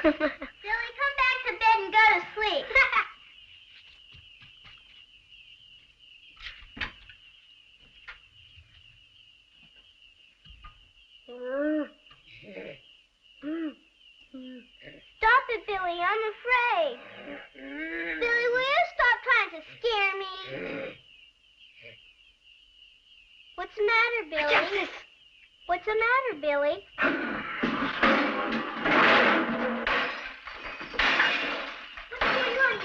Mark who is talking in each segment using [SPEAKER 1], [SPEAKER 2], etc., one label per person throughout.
[SPEAKER 1] Billy, come back to bed and go to sleep. Stop it, Billy. I'm afraid. Billy, will you stop trying to scare me? What's the matter, Billy? What's the matter, Billy?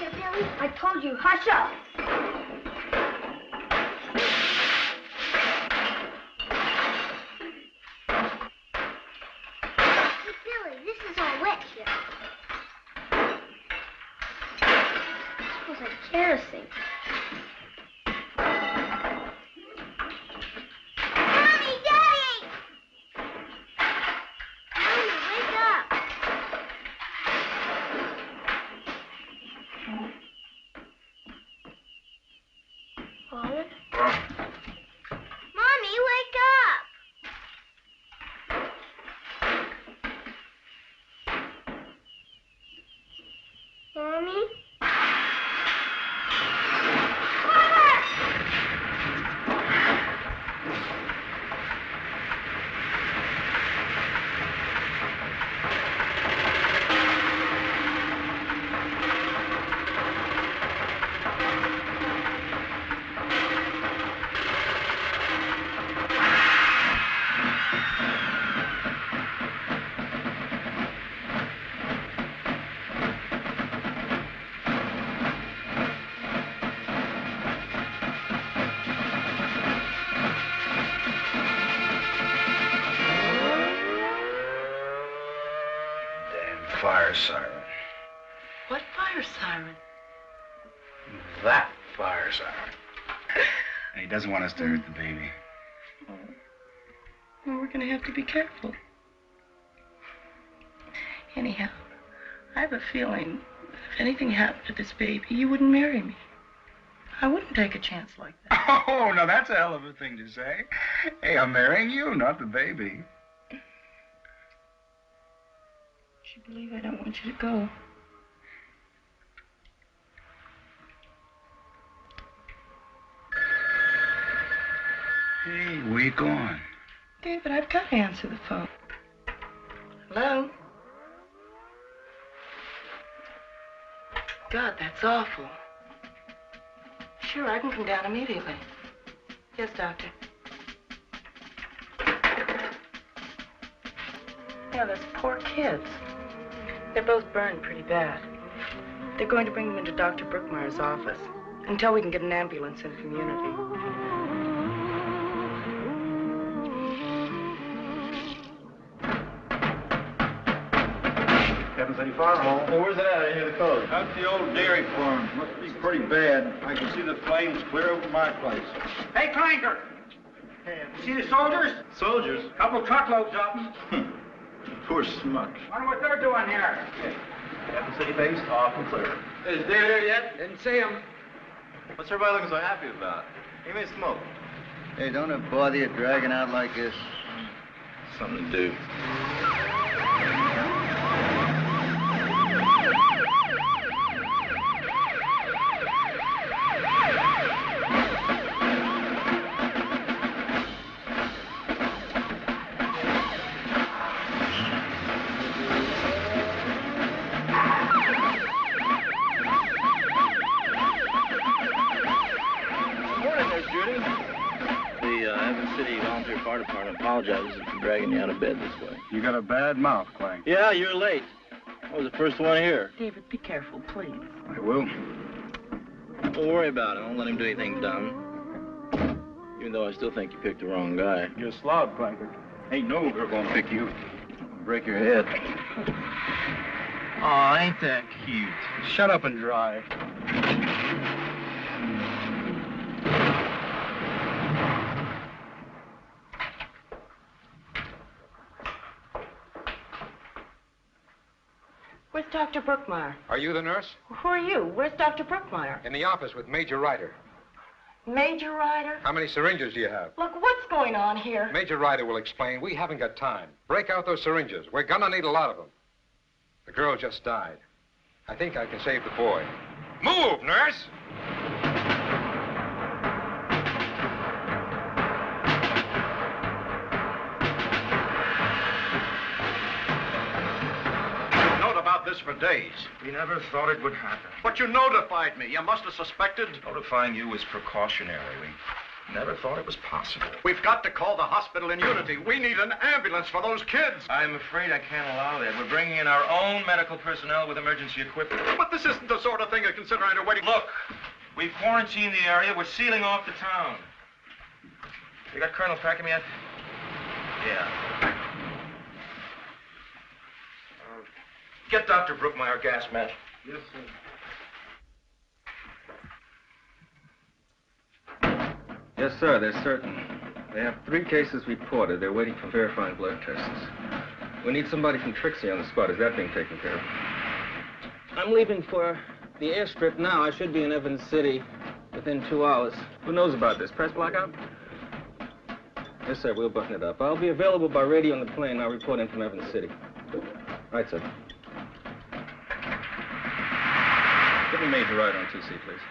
[SPEAKER 1] Billy? I told you, hush up. Hey, Billy, this is all wet here. It smells like kerosene. Mommy, Daddy! Mommy, wake up. Mommy? Mommy, wake up! Mommy?
[SPEAKER 2] Fire siren.
[SPEAKER 3] What fire siren?
[SPEAKER 2] That fire siren. And he doesn't want us to hurt the baby.
[SPEAKER 3] Oh. Well, we're going to have to be careful. Anyhow, I have a feeling that if anything happened to this baby, you wouldn't marry me. I wouldn't take a chance like that.
[SPEAKER 2] Oh, now that's a hell of a thing to say. Hey, I'm marrying you, not the baby.
[SPEAKER 3] You believe I don't want you to go.
[SPEAKER 2] Hey, where you going?
[SPEAKER 3] David, I've got to answer the phone. Hello? God, that's awful. Sure, I can come down immediately. Yes, doctor. Yeah, those poor kids. They're both burned pretty bad. They're going to bring them into Dr. Brookmeyer's office until we can get an ambulance in community.
[SPEAKER 4] Captain City Fire Hall. Hey, where's it at? I hear the code. Out the old dairy farm. Must be pretty bad. I can see the flames clear over my place.
[SPEAKER 5] Hey, Clanker! Hey, you see the soldiers?
[SPEAKER 4] Soldiers?
[SPEAKER 5] Couple truckloads of them.
[SPEAKER 4] Poor smucks.
[SPEAKER 5] Wonder what they're doing here.
[SPEAKER 4] Okay. Captain City base, off and clear.
[SPEAKER 5] Is Dave there yet? Didn't see him.
[SPEAKER 4] What's everybody looking so happy about? Give me a smoke.
[SPEAKER 6] Hey, don't it bother you dragging out like this?
[SPEAKER 4] Something to do.
[SPEAKER 7] Fire department apologizes for dragging you out of bed this way.
[SPEAKER 2] You got a bad mouth, Clank.
[SPEAKER 7] Yeah, you're late. I was the first one here.
[SPEAKER 3] David, be careful, please.
[SPEAKER 2] I will.
[SPEAKER 7] Don't worry about it. I won't let him do anything dumb. Even though I still think you picked the wrong guy.
[SPEAKER 2] You're slob, Clanker. Ain't no girl gonna pick you.
[SPEAKER 7] Break your head.
[SPEAKER 2] Aw, ain't that cute? Shut up and drive.
[SPEAKER 3] Where's Dr. Brookmeyer?
[SPEAKER 8] Are you the nurse?
[SPEAKER 3] Who are you? Where's Dr. Brookmeyer?
[SPEAKER 8] In the office with Major Ryder.
[SPEAKER 3] Major Ryder?
[SPEAKER 8] How many syringes do you have?
[SPEAKER 3] Look, what's going on here?
[SPEAKER 8] Major Ryder will explain. We haven't got time. Break out those syringes. We're gonna need a lot of them. The girl just died. I think I can save the boy. Move, nurse!
[SPEAKER 4] This for days.
[SPEAKER 9] We never thought it would happen.
[SPEAKER 4] But you notified me. You must have suspected.
[SPEAKER 9] Notifying you was precautionary. We never thought it was possible.
[SPEAKER 4] We've got to call the hospital in Unity. We need an ambulance for those kids.
[SPEAKER 7] I'm afraid I can't allow that. We're bringing in our own medical personnel with emergency equipment.
[SPEAKER 4] But this isn't the sort of thing you consider under waiting.
[SPEAKER 7] Look, we've quarantined the area. We're sealing off the town. You got Colonel Packham yet? Yeah. Get Dr. Brookmeyer gas mask.
[SPEAKER 4] Yes,
[SPEAKER 10] sir. Yes, sir, they're certain. They have 3 cases reported. They're waiting for verifying blood tests. We need somebody from Trixie on the spot. Is that being taken care of?
[SPEAKER 11] I'm leaving for the airstrip now. I should be in Evans City within 2 hours.
[SPEAKER 10] Who knows about this? Press blackout? Yes, sir, we'll button it up. I'll be available by radio on the plane. I'll report in from Evans City. Right, sir. Give me Major Ryder on 2C, please.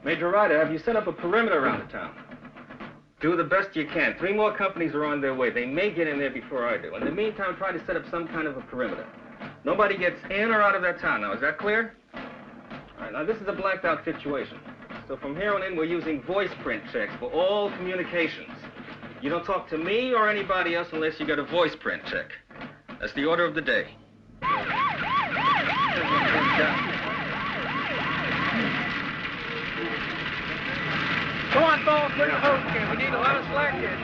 [SPEAKER 10] Major Ryder, have you set up a perimeter around the town? Do the best you can. 3 more companies are on their way. They may get in there before I do. In the meantime, try to set up some kind of a perimeter. Nobody gets in or out of that town now. Is that clear? All right, now this is a blacked out situation. So from here on in, we're using voice print checks for all communications. You don't talk to me or anybody else unless you get a voice print check. That's the order of the day.
[SPEAKER 5] Come on, fellas, bring the hose in. We need a lot of slack here.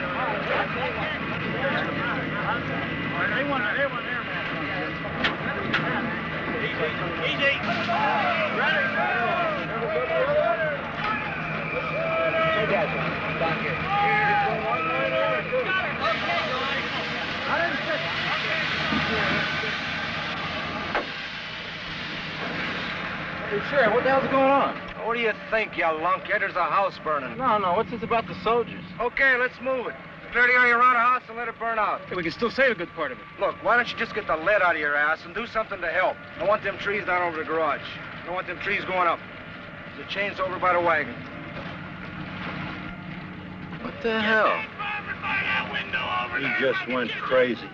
[SPEAKER 5] Easy. Ready. Hey, guys, back here.
[SPEAKER 7] Hey, Sheriff, what the hell's going on? What do you think, you lunkhead? There's a house burning.
[SPEAKER 11] No, what's this about the soldiers?
[SPEAKER 7] Okay, let's move it. Clear the area around the house and let it burn out.
[SPEAKER 11] Hey, we can still save a good part of it.
[SPEAKER 7] Look, why don't you just get the lead out of your ass and do something to help? I want them trees down over the garage. I want them trees going up. The chain's over by the wagon.
[SPEAKER 10] What the hell?
[SPEAKER 4] He just went crazy.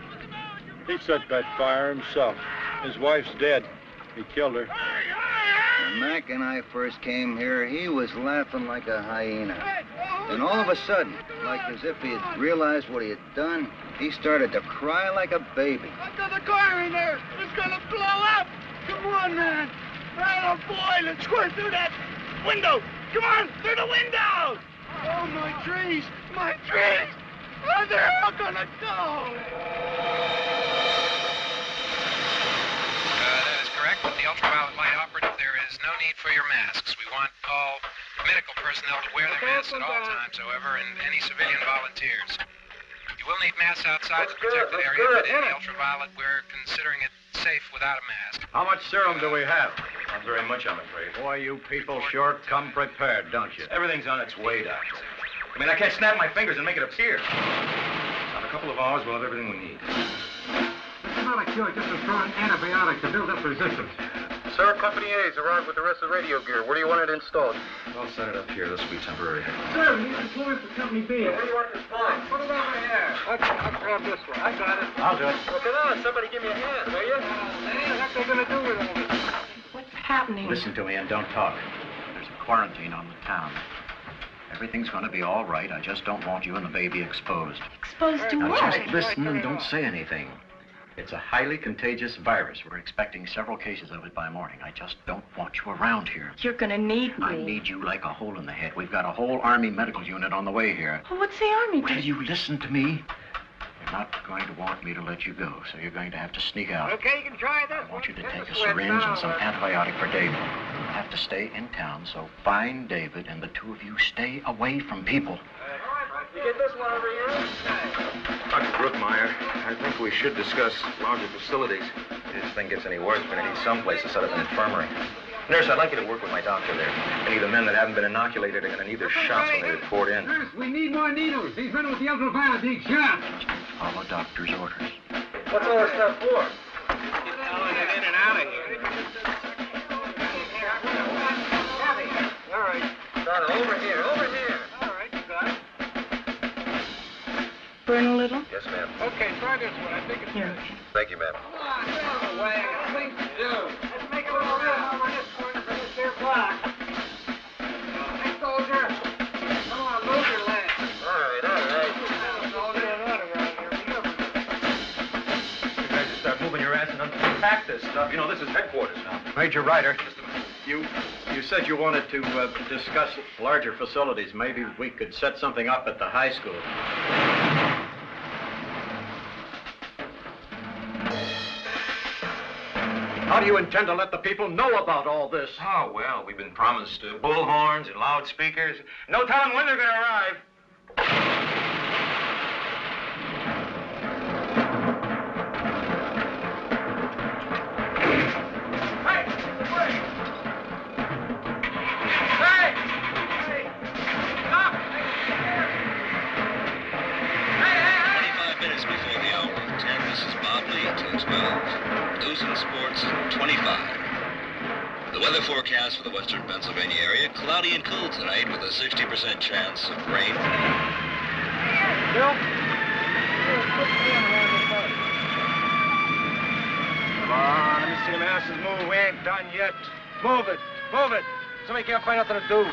[SPEAKER 4] He set that fire himself. His wife's dead. He killed her.
[SPEAKER 6] When Mac and I first came here, he was laughing like a hyena. And all of a sudden, like as if he had realized what he had done, he started to cry like a baby.
[SPEAKER 5] I've got a car in there. It's gonna blow up. Come on, man. Oh, boy, let's squirt through that window. Come on, through the window. Oh, my trees. My trees. Where they're all gonna go.
[SPEAKER 12] That is correct. With the ultraviolet light operative, there is no need for your masks. We want all medical personnel to wear their masks at all times, however, and any civilian volunteers. You will need masks outside the protected area, but in the ultraviolet, we're considering it safe without a mask.
[SPEAKER 4] How much serum do we have?
[SPEAKER 7] Not very much, I'm afraid.
[SPEAKER 4] Boy, you people sure come prepared, don't you?
[SPEAKER 7] Everything's on its way, Doctor. I mean, I can't snap my fingers and make it appear. In a couple of hours, we'll have everything we need.
[SPEAKER 5] It's not a cure, just a strong antibiotic to build up resistance.
[SPEAKER 9] Sir, Company A's arrived with the rest of the radio gear. Where do you want it installed?
[SPEAKER 7] I'll set it up here. This will be temporary.
[SPEAKER 5] Sir, we need supplies for Company B. Where do you want the supplies? Put it over here. I'll grab this one. I got it.
[SPEAKER 4] I'll do it.
[SPEAKER 5] Well, come on, somebody give me a hand, will you? What are they going to do with all this?
[SPEAKER 3] What's happening?
[SPEAKER 13] Listen to me and don't talk. There's a quarantine on the town. Everything's going to be all right. I just don't want you and the baby exposed.
[SPEAKER 3] Exposed to
[SPEAKER 13] Now,
[SPEAKER 3] what?
[SPEAKER 13] just listen and don't say anything. It's a highly contagious virus. We're expecting several cases of it by morning. I just don't want you around here.
[SPEAKER 3] You're gonna need me.
[SPEAKER 13] I need you like a hole in the head. We've got a whole Army medical unit on the way here.
[SPEAKER 3] Well, what's the Army
[SPEAKER 13] Will you listen to me? You're not going to want me to let you go, so you're going to have to sneak out.
[SPEAKER 5] Okay, you can try this.
[SPEAKER 13] I want you to take a syringe and some antibiotic for David. You'll have to stay in town, so find David and the two of you stay away from people.
[SPEAKER 7] You get this one over here?
[SPEAKER 9] Dr. Brookmeyer, I think we should discuss larger facilities. If this thing gets any worse, we're going to need someplace to set up an infirmary. Nurse, I'd like you to work with my doctor there. Any of the men that haven't been inoculated are going to need their shots when they report in.
[SPEAKER 14] Nurse, we need more needles. These men with the ultraviolet need shots.
[SPEAKER 13] Follow doctor's orders.
[SPEAKER 7] What's all this stuff for?
[SPEAKER 14] Get in and out of here.
[SPEAKER 7] All right. Start over here. All right, you got it.
[SPEAKER 3] Burn a little?
[SPEAKER 9] Yes, ma'am.
[SPEAKER 14] Okay, try this one. I think it's
[SPEAKER 3] Here.
[SPEAKER 9] Thank you, ma'am.
[SPEAKER 14] Come on, get out of the way. I got things to do. Let's make a little room over this corner for this here block. Hey, soldier. Come on, move your legs.
[SPEAKER 7] All right.
[SPEAKER 14] Soldier, not around here. Remember.
[SPEAKER 9] You guys just start moving your ass and unpack this stuff. You know, this is headquarters now.
[SPEAKER 2] Major Ryder, you said you wanted to discuss larger facilities. Maybe we could set something up at the high school. How do you intend to let the people know about all this?
[SPEAKER 9] Oh, well, we've been promised bullhorns and loudspeakers. No telling when they're going to arrive.
[SPEAKER 15] Sports 25. The weather forecast for the western Pennsylvania area, cloudy and cool tonight with a 60% chance of rain.
[SPEAKER 7] Bill? Come on, let me see them asses move. We ain't done yet. Move it. Somebody can't find nothing to do.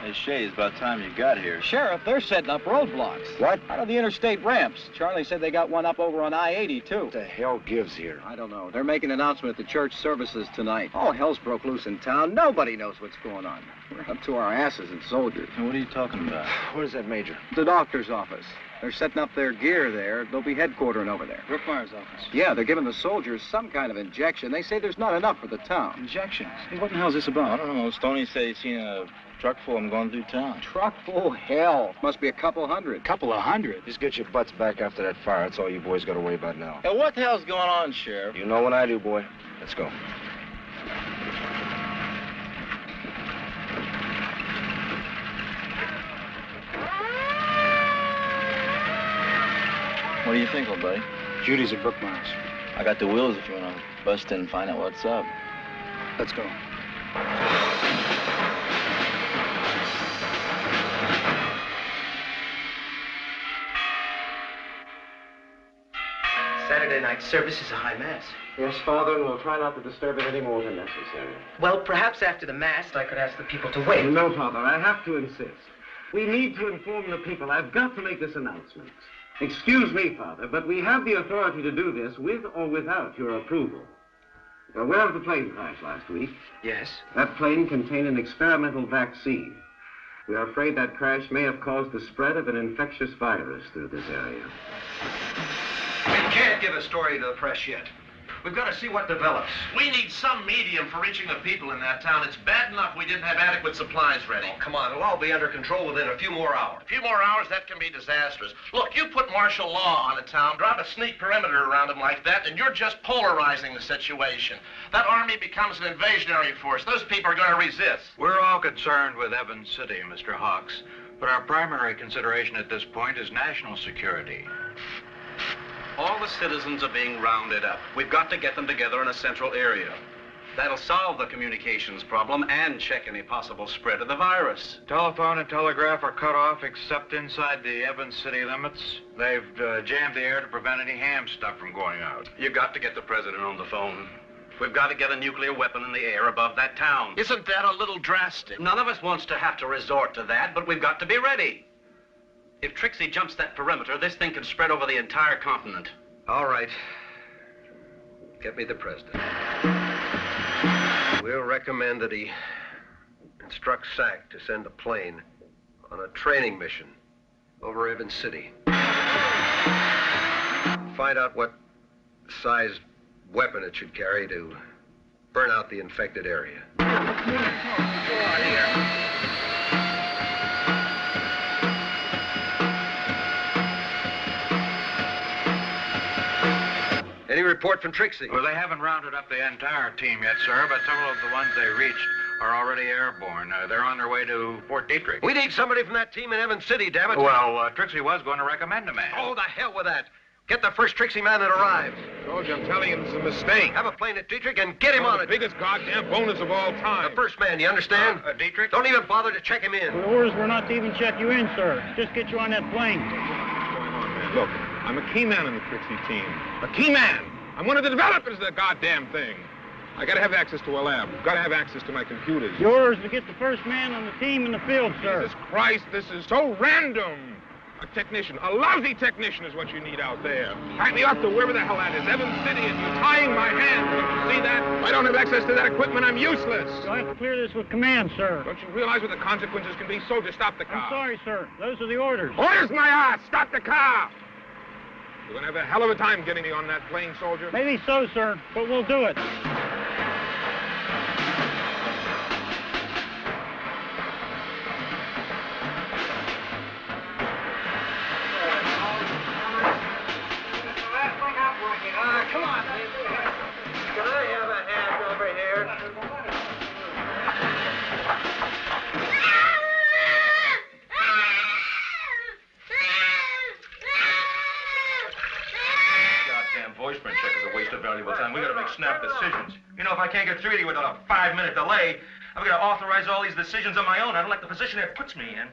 [SPEAKER 4] Hey, Shay, it's about time you got here.
[SPEAKER 16] Sheriff, they're setting up roadblocks.
[SPEAKER 4] What?
[SPEAKER 16] Out of the interstate ramps. Charlie said they got one up over on I-80, too.
[SPEAKER 4] What the hell gives here?
[SPEAKER 16] I don't know. They're making an announcement at the church services tonight. All hell's broke loose in town. Nobody knows what's going on. We're up to our asses in soldiers.
[SPEAKER 4] Now, what are you talking about?
[SPEAKER 16] What is that, Major? The doctor's office. They're setting up their gear there. They'll be headquartering over there.
[SPEAKER 4] Brookmeyer's office.
[SPEAKER 16] Yeah, they're giving the soldiers some kind of injection. They say there's not enough for the town.
[SPEAKER 4] Injections? Hey, what the hell's this about? I don't know. Stoney said he's seen a truck full of them going through town.
[SPEAKER 16] Truck full? Hell. Must be a couple hundred.
[SPEAKER 4] Couple of hundred? Just get your butts back after that fire. That's all you boys got to worry about now. Hey, what the hell's going on, Sheriff? You know what I do, boy. Let's go. What do you think, old buddy?
[SPEAKER 2] Judy's at Brookmeyer's.
[SPEAKER 4] I got the wheels if you want to bust in and find out what's up.
[SPEAKER 2] Let's go.
[SPEAKER 17] Saturday night service is a high mass.
[SPEAKER 10] Yes, Father, and we'll try not to disturb it any more than necessary.
[SPEAKER 17] Well, perhaps after the mass, I could ask the people to wait.
[SPEAKER 10] No, Father, I have to insist. We need to inform the people. I've got to make this announcement. Excuse me, Father, but we have the authority to do this with or without your approval. You're aware of the plane crash last week?
[SPEAKER 17] Yes.
[SPEAKER 10] That plane contained an experimental vaccine. We are afraid that crash may have caused the spread of an infectious virus through this area.
[SPEAKER 18] We can't give a story to the press yet. We've got to see what develops. We need some medium for reaching the people in that town. It's bad enough we didn't have adequate supplies ready. Oh, come on. It'll all be under control within a few more hours. A few more hours, that can be disastrous. Look, you put martial law on a town, drop a sneak perimeter around them like that, and you're just polarizing the situation. That army becomes an invasionary force. Those people are going to resist.
[SPEAKER 19] We're all concerned with Evans City, Mr. Hawks, but our primary consideration at this point is national security.
[SPEAKER 20] All the citizens are being rounded up. We've got to get them together in a central area. That'll solve the communications problem and check any possible spread of the virus.
[SPEAKER 19] Telephone and telegraph are cut off except inside the Evans City limits. They've jammed the air to prevent any ham stuff from going out.
[SPEAKER 20] You've got to get the president on the phone. We've got to get a nuclear weapon in the air above that town.
[SPEAKER 18] Isn't that a little drastic?
[SPEAKER 20] None of us wants to have to resort to that, but we've got to be ready. If Trixie jumps that perimeter, this thing could spread over the entire continent.
[SPEAKER 18] All right. Get me the president. We'll recommend that he instruct SAC to send a plane on a training mission over Evans City. Find out what size weapon it should carry to burn out the infected area. Any report from Trixie?
[SPEAKER 19] Well, they haven't rounded up the entire team yet, sir, but several of the ones they reached are already airborne. They're on their way to Fort Detrick.
[SPEAKER 18] We need somebody from that team in Evans City, damn it.
[SPEAKER 19] Well, Trixie was going to recommend a man.
[SPEAKER 18] Oh, the hell with that. Get the first Trixie man that arrives.
[SPEAKER 8] Soldier, I'm telling you, it's a mistake.
[SPEAKER 18] Have a plane at Detrick and get him on it.
[SPEAKER 8] The biggest goddamn bonus of all time.
[SPEAKER 18] The first man, you understand?
[SPEAKER 19] Detrick?
[SPEAKER 18] Don't even bother to check him in.
[SPEAKER 5] The orders were not to even check you in, sir. Just get you on that plane.
[SPEAKER 8] What's going on, man? Look, I'm a key man on the Trixie team. A key man. I'm one of the developers of the goddamn thing. I gotta have access to a lab. Gotta have access to my computers.
[SPEAKER 5] The orders to get the first man on the team in the field, sir.
[SPEAKER 8] Jesus Christ, this is so random. A technician, a lousy technician is what you need out there. Pack me off to wherever the hell that is, Evans City, and you're tying my hands. Don't you see that? If I don't have access to that equipment, I'm useless.
[SPEAKER 5] You'll have to clear this with command, sir.
[SPEAKER 8] Don't you realize what the consequences can be? Soldier, stop the car.
[SPEAKER 5] I'm sorry, sir. Those are the orders.
[SPEAKER 8] Orders, my ass! Stop the car! You're gonna have a hell of a time getting me on that plane, soldier.
[SPEAKER 5] Maybe so, sir, but we'll do it.
[SPEAKER 14] Come on, can I have a hand over here?
[SPEAKER 9] Goddamn voice print check is a waste of valuable time. We gotta make snap decisions. You know, if I can't get through to you without a 5-minute delay, I'm gonna authorize all these decisions on my own. I don't like the position it puts me in.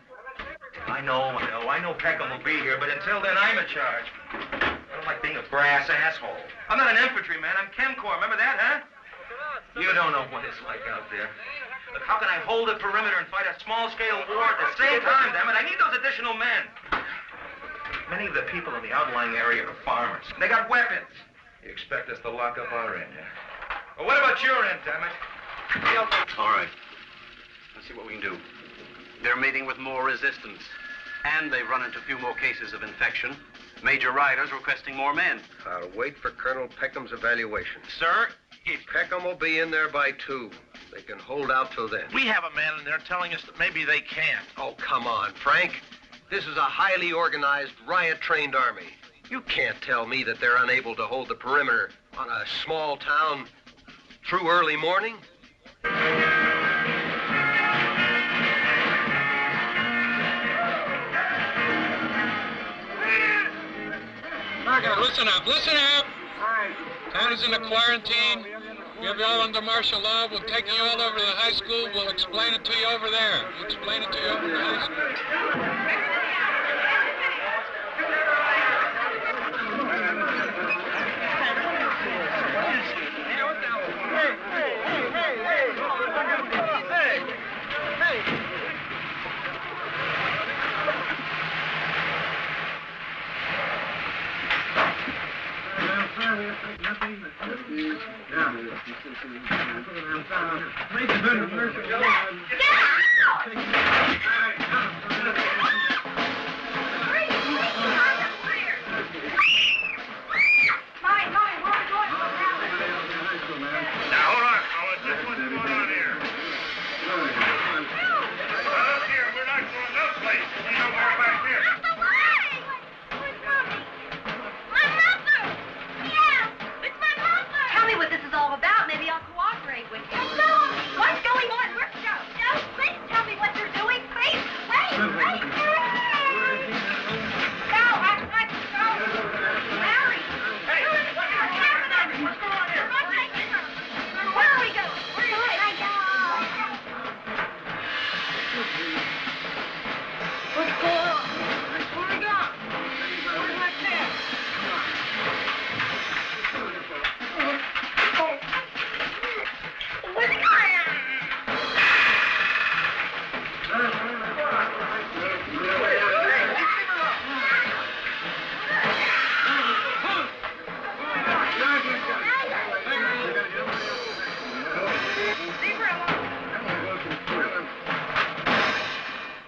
[SPEAKER 9] I know Peckham will be here, but until then, I'm in charge. I don't like being a brass asshole. I'm not an infantryman, I'm ChemCorps. Remember that, huh? You don't know what it's like out there. Look, how can I hold a perimeter and fight a small-scale war at the same time, damn it? I need those additional men. Many of the people in the outlying area are farmers. They got weapons. You expect us to lock up our end, huh? Well, what about your end, damn it?
[SPEAKER 20] All right. Let's see what we can do. They're meeting with more resistance. And they've run into a few more cases of infection. Major riders requesting more men.
[SPEAKER 18] I'll wait for Colonel Peckham's evaluation. Sir, Peckham will be in there by 2. They can hold out till then.
[SPEAKER 21] We have a man in there telling us that maybe they can't.
[SPEAKER 18] Oh, come on, Frank. This is a highly organized, riot-trained army. You can't tell me that they're unable to hold the perimeter on a small town through early morning.
[SPEAKER 22] Listen up, listen up. Town is in a quarantine. We have you all under martial law. We'll take you all over to the high school. We'll explain it to you over there. We'll explain it to you over the high school.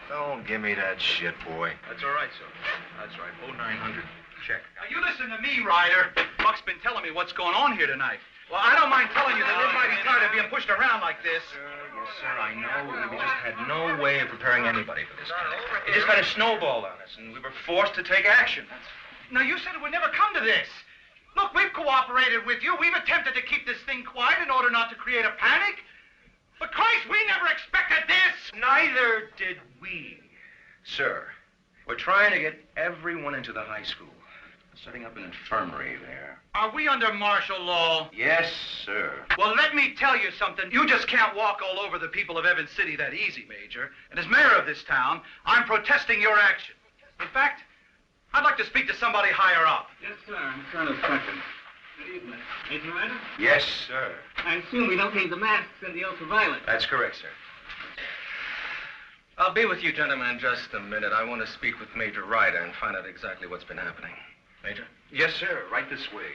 [SPEAKER 9] Don't give me that shit, boy.
[SPEAKER 20] That's all right, sir. That's right. Oh, 900.
[SPEAKER 9] Check.
[SPEAKER 1] Now, you listen to me, Ryder. Buck's been telling me what's going on here tonight. Well, I don't mind telling you that we're mighty tired of being pushed around like this.
[SPEAKER 9] Yes, sir, I know. We just had no way of preparing anybody for this kind of thing. It just kind of snowballed on us, and we were forced to take action.
[SPEAKER 1] Now, you said it would never come to this. Look, we've cooperated with you. We've attempted to keep this thing quiet in order not to create a panic. But Christ, we never expected this.
[SPEAKER 9] Neither did we. Sir, we're trying to get everyone into the high school. Setting up an infirmary there.
[SPEAKER 1] Are we under martial law?
[SPEAKER 9] Yes, sir.
[SPEAKER 1] Well, let me tell you something. You just can't walk all over the people of Evans City that easy, Major. And as mayor of this town, I'm protesting your action. In fact, I'd like to speak to somebody higher up.
[SPEAKER 11] Yes, sir. I'm Colonel Second. Good evening. Major Ryder?
[SPEAKER 9] Yes, sir.
[SPEAKER 11] I assume we don't need the masks and the ultraviolet.
[SPEAKER 9] That's correct, sir.
[SPEAKER 10] I'll be with you, gentlemen, in just a minute. I want to speak with Major Ryder and find out exactly what's been happening. Major?
[SPEAKER 9] Yes, sir. Right this way.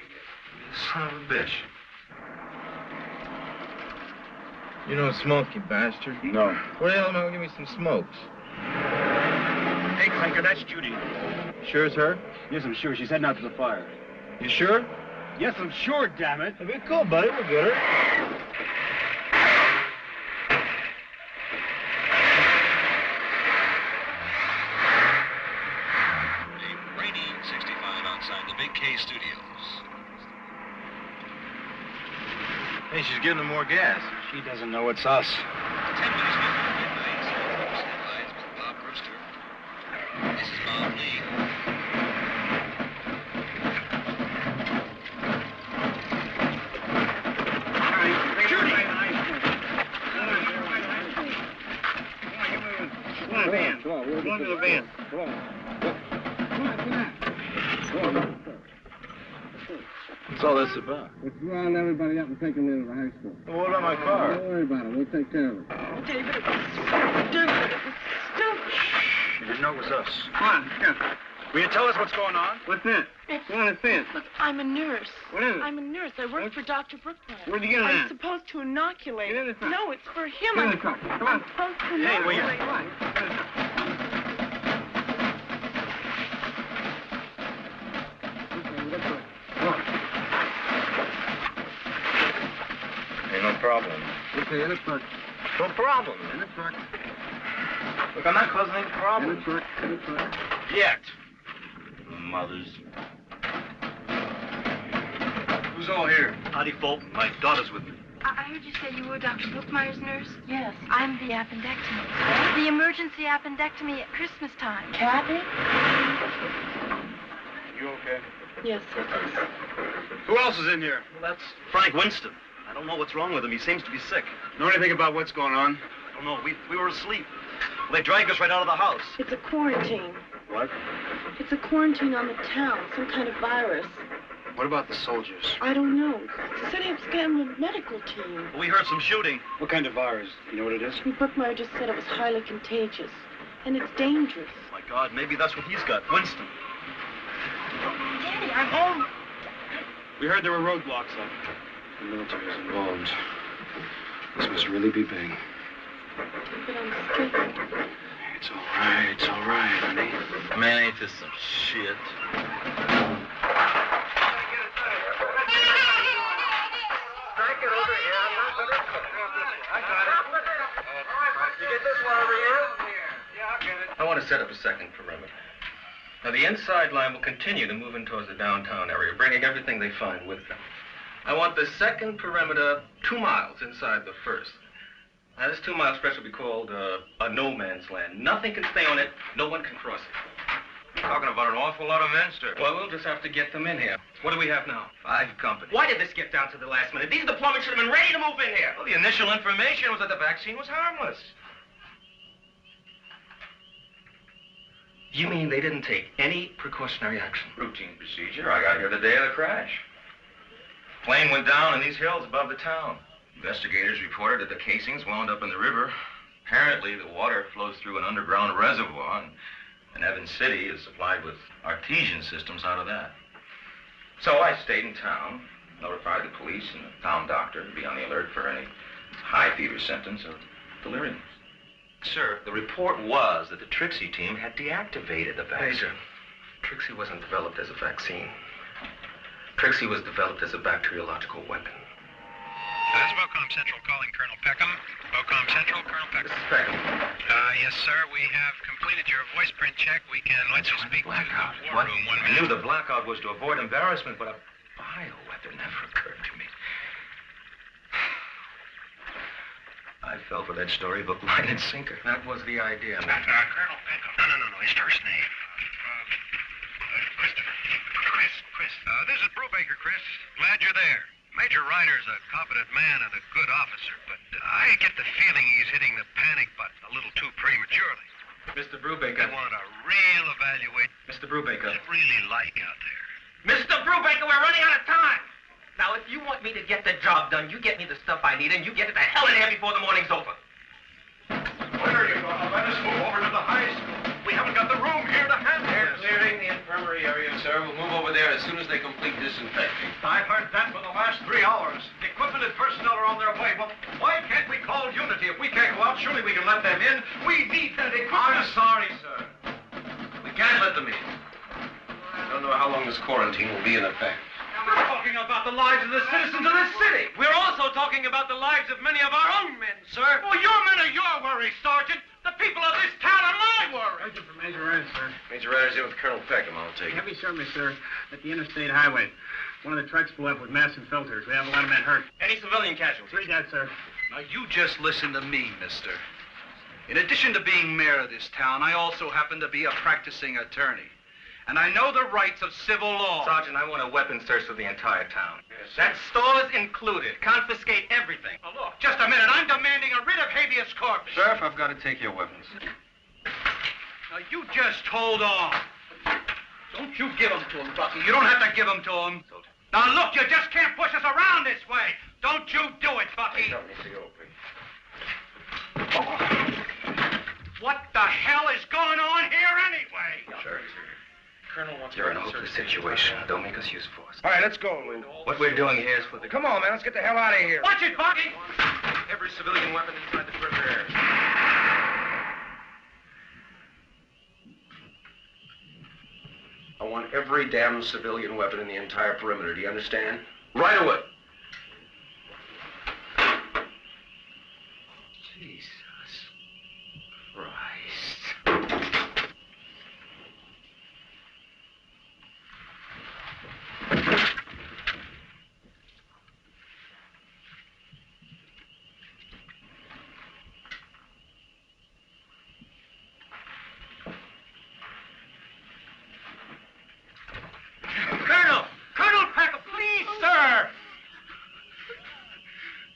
[SPEAKER 9] Son of a bitch.
[SPEAKER 19] You don't smoke, you bastard?
[SPEAKER 4] No.
[SPEAKER 19] Where the hell am I going to give me some smokes?
[SPEAKER 4] Hey, Clinker, that's Judy.
[SPEAKER 19] Sure it's her?
[SPEAKER 4] Yes, I'm sure. She's heading out to the fire.
[SPEAKER 19] You sure?
[SPEAKER 4] Yes, I'm sure, damn it.
[SPEAKER 19] Okay, cool, buddy. We'll get her. Hey, she's giving them more gas.
[SPEAKER 4] She doesn't know it's us.
[SPEAKER 15] 10 minutes before midnight, lines with Bob Brewster. This is Bob Lee.
[SPEAKER 11] Judy! Come on, van. Come on, go into the van. Come on.
[SPEAKER 19] What's all this about?
[SPEAKER 11] Let's round everybody up and take them into the high school.
[SPEAKER 19] Well, what about my car?
[SPEAKER 11] Don't worry about it. We'll take care of it.
[SPEAKER 3] David, it was stupid. It was stupid.
[SPEAKER 4] You didn't know it was us.
[SPEAKER 11] Come on, come.
[SPEAKER 4] Will you tell us what's going on?
[SPEAKER 11] What's that? Go on and say it.
[SPEAKER 3] Look, I'm a nurse.
[SPEAKER 11] What is it?
[SPEAKER 3] I'm a nurse. I work for Dr. Brookmeyer.
[SPEAKER 11] Where'd you get it
[SPEAKER 3] I'm
[SPEAKER 11] at?
[SPEAKER 3] supposed to inoculate.
[SPEAKER 11] Get in the truck.
[SPEAKER 3] No, it's for him.
[SPEAKER 11] Get in the truck. Come on.
[SPEAKER 3] I'm supposed to
[SPEAKER 11] Hey, will you?
[SPEAKER 3] inoculate.
[SPEAKER 11] Come on. Get in the truck.
[SPEAKER 9] Ain't no problem.
[SPEAKER 11] Okay, in the truck.
[SPEAKER 9] No problem.
[SPEAKER 11] In the truck.
[SPEAKER 9] Look, I'm not causing any problem.
[SPEAKER 11] In the truck. In the truck.
[SPEAKER 9] Yet. Mothers. Who's all here?
[SPEAKER 1] Audie Fulton. My daughter's with me.
[SPEAKER 23] I heard you say you were Dr. Brookmeyer's nurse.
[SPEAKER 3] Yes.
[SPEAKER 23] I'm the appendectomy. The emergency appendectomy at Christmas time.
[SPEAKER 3] Kathy?
[SPEAKER 4] You okay?
[SPEAKER 3] Yes, it is.
[SPEAKER 4] Who else is in here?
[SPEAKER 1] Well, that's Frank Winston. I don't know what's wrong with him. He seems to be sick.
[SPEAKER 4] Know anything about what's going on?
[SPEAKER 1] I don't know. We were asleep. Well, they dragged us right out of the house.
[SPEAKER 3] It's a quarantine.
[SPEAKER 4] What?
[SPEAKER 3] It's a quarantine on the town. Some kind of virus.
[SPEAKER 4] What about the soldiers?
[SPEAKER 3] I don't know. They said he was getting a medical team.
[SPEAKER 1] We heard some shooting.
[SPEAKER 4] What kind of virus? You know what it is?
[SPEAKER 3] Brookmeyer just said it was highly contagious. And it's dangerous.
[SPEAKER 1] My God, maybe that's what he's got. Winston.
[SPEAKER 23] Daddy, I'm home.
[SPEAKER 4] We heard there were roadblocks up. The military is involved. This must really be big.
[SPEAKER 3] But I'm scared.
[SPEAKER 4] It's all right, honey.
[SPEAKER 19] Man, ain't this some shit?
[SPEAKER 14] Strike it over here. I'm not going to... I got it. You get this one over here? Yeah, I'll get it.
[SPEAKER 10] I want to set up a second perimeter. Now, the inside line will continue to move in towards the downtown area, bringing everything they find with them. I want the second perimeter 2 miles inside the first. Now, this 2-mile stretch will be called a no-man's land. Nothing can stay on it. No one can cross it.
[SPEAKER 9] You're talking about an awful lot of men, sir.
[SPEAKER 10] Well, we'll just have to get them in here. What do we have now?
[SPEAKER 9] 5 companies.
[SPEAKER 10] Why did this get down to the last minute? These are the plumbing should have been ready to move in here.
[SPEAKER 9] Well, the initial information was that the vaccine was harmless.
[SPEAKER 10] You mean they didn't take any precautionary action?
[SPEAKER 9] Routine procedure. I got here the day of the crash. Plane went down in these hills above the town. Investigators reported that the casings wound up in the river. Apparently, the water flows through an underground reservoir, and Evans City is supplied with artesian systems out of that. So I stayed in town, notified the police and the town doctor to be on the alert for any high fever symptoms of delirium. Sir, the report was that the Trixie team had deactivated the vaccine.
[SPEAKER 10] Major,
[SPEAKER 9] Trixie wasn't developed as a vaccine. Trixie was developed as a bacteriological weapon.
[SPEAKER 22] That's Bocom Central calling Colonel Peckham. Bocom Central, Colonel Peckham.
[SPEAKER 9] This is Peckham.
[SPEAKER 22] Yes, sir. We have completed your voice print check. We can let you speak to the war room 1
[SPEAKER 9] I
[SPEAKER 22] minute.
[SPEAKER 9] knew the blackout was to avoid embarrassment, but a bioweapon never occurred to me. I fell for that storybook line and sinker.
[SPEAKER 2] That was the idea, Major.
[SPEAKER 22] Colonel Peckham. No. His first name. Christopher. Chris. This is Brubaker, Chris. Glad you're there. Major Ryder's a competent man and a good officer, but I get the feeling he's hitting the panic button a little too prematurely.
[SPEAKER 2] Mr. Brubaker.
[SPEAKER 22] I want a real evaluate.
[SPEAKER 2] Mr. Brubaker.
[SPEAKER 22] What it's really like out there.
[SPEAKER 17] Mr. Brubaker, we're running out of time. Now, if you want me to get the job done, you get me the stuff I need, and you get it the hell in here before the morning's over.
[SPEAKER 18] Where are you going to let us move over to the high school? We haven't got the room here to handle
[SPEAKER 9] They're
[SPEAKER 18] this.
[SPEAKER 9] clearing the infirmary area, sir. We'll move over there as soon as they complete disinfecting.
[SPEAKER 18] I've heard that for the last 3 hours. Equipment and personnel are on their way. Well, why can't we call Unity? If we can't go out, surely we can let them in. We need that equipment.
[SPEAKER 9] I'm sorry, sir. We can't let them in. I don't know how long this quarantine will be in effect.
[SPEAKER 1] We're talking about the lives of the citizens of this city. We're also talking about the lives of many of our own men, sir. Well, your men are your worry, Sergeant. The people of this town are my worry.
[SPEAKER 11] Sergeant from Major Ryder, sir.
[SPEAKER 9] Major Ryder's here with Colonel Peckham. I'll take it.
[SPEAKER 11] Heavy service, sir, at the interstate highway. One of the trucks blew up with massive filters. We have a lot of men hurt.
[SPEAKER 17] Any civilian casualties?
[SPEAKER 11] 3 dead, sir.
[SPEAKER 1] Now, you just listen to me, mister. In addition to being mayor of this town, I also happen to be a practicing attorney. And I know the rights of civil law.
[SPEAKER 9] Sergeant, I want a weapon search of the entire town.
[SPEAKER 17] That stores included. Confiscate everything.
[SPEAKER 1] Now, look, just a minute. I'm demanding a writ of habeas corpus.
[SPEAKER 2] Sheriff, I've got to take your weapons.
[SPEAKER 1] Now, you just hold on. Don't you give them to him, Bucky. You don't have to give them to him. Now, look, you just can't push us around this way. Don't you do it, Bucky.
[SPEAKER 9] Don't need to go, please.
[SPEAKER 1] What the hell is going on here anyway?
[SPEAKER 9] Sure. You're in a hopeless situation. Don't make us use force.
[SPEAKER 7] All right, let's go.
[SPEAKER 9] What we're doing here is for the...
[SPEAKER 7] Come on, man. Let's get the hell out of here.
[SPEAKER 1] Watch it, Bucky!
[SPEAKER 9] Every civilian weapon inside the perimeter area. I want every damn civilian weapon in the entire perimeter. Do you understand? Right away. Jesus Christ.
[SPEAKER 1] Colonel Packer, please, sir!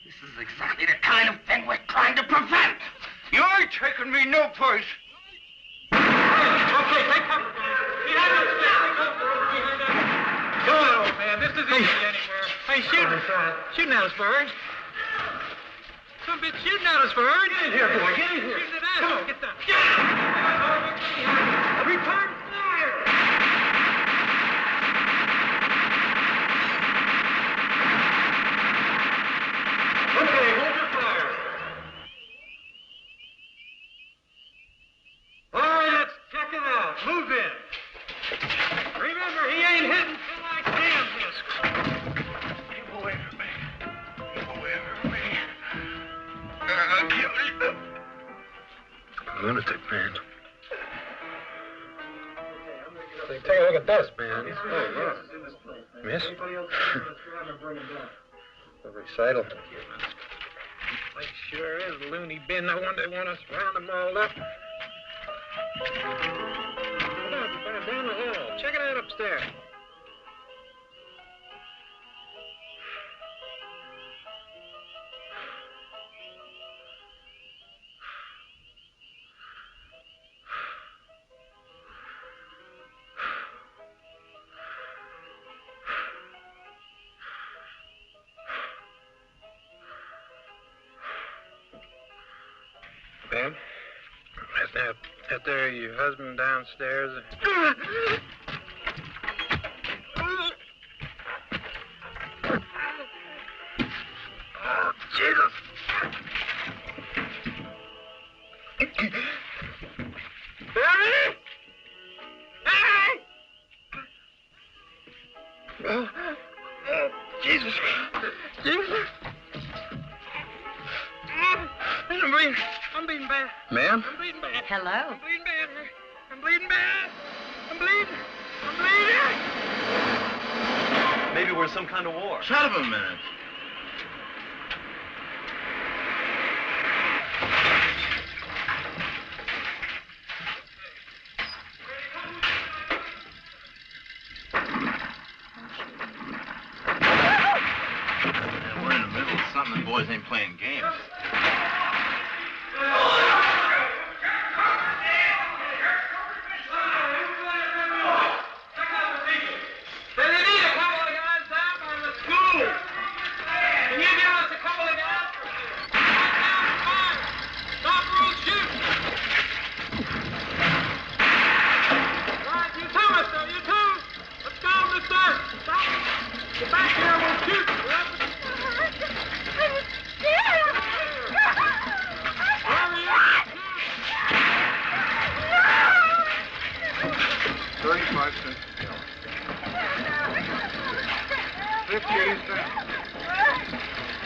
[SPEAKER 5] This is exactly the kind of thing we're trying to prevent.
[SPEAKER 1] You ain't taking me no place.
[SPEAKER 5] Okay, take cover.
[SPEAKER 22] Go on, old man. This isn't easy anywhere. Hey, shooting at us, Bird. Some bitch shooting at us, Bird. Get in here, boy. Get in here. Shooting at us. Get down. Return fire. Okay, hold your fire. All right, let's check it out. Move in. Remember, he ain't hitting till I damn this.
[SPEAKER 5] Keep away from me. Keep away from me. I'll kill you.
[SPEAKER 22] Lunatic, man. Take a look at this, man. Oh, yeah. Miss? The recital. Place sure is a loony bin. No wonder they want us to round them all up. Down the hall. Check it out upstairs. Ma'am? That there, your husband downstairs. Oh, Jesus. Barry? Hey!
[SPEAKER 5] Jesus. Jesus. I'm bleeding bad.
[SPEAKER 16] Ma'am?
[SPEAKER 5] I'm bleeding bad.
[SPEAKER 3] Hello.
[SPEAKER 5] I'm bleeding bad. I'm bleeding bad. I'm bleeding. I'm bleeding.
[SPEAKER 2] Maybe we're in some kind of war.
[SPEAKER 4] Shut up a minute. We're in the middle of something. The boys ain't playing games.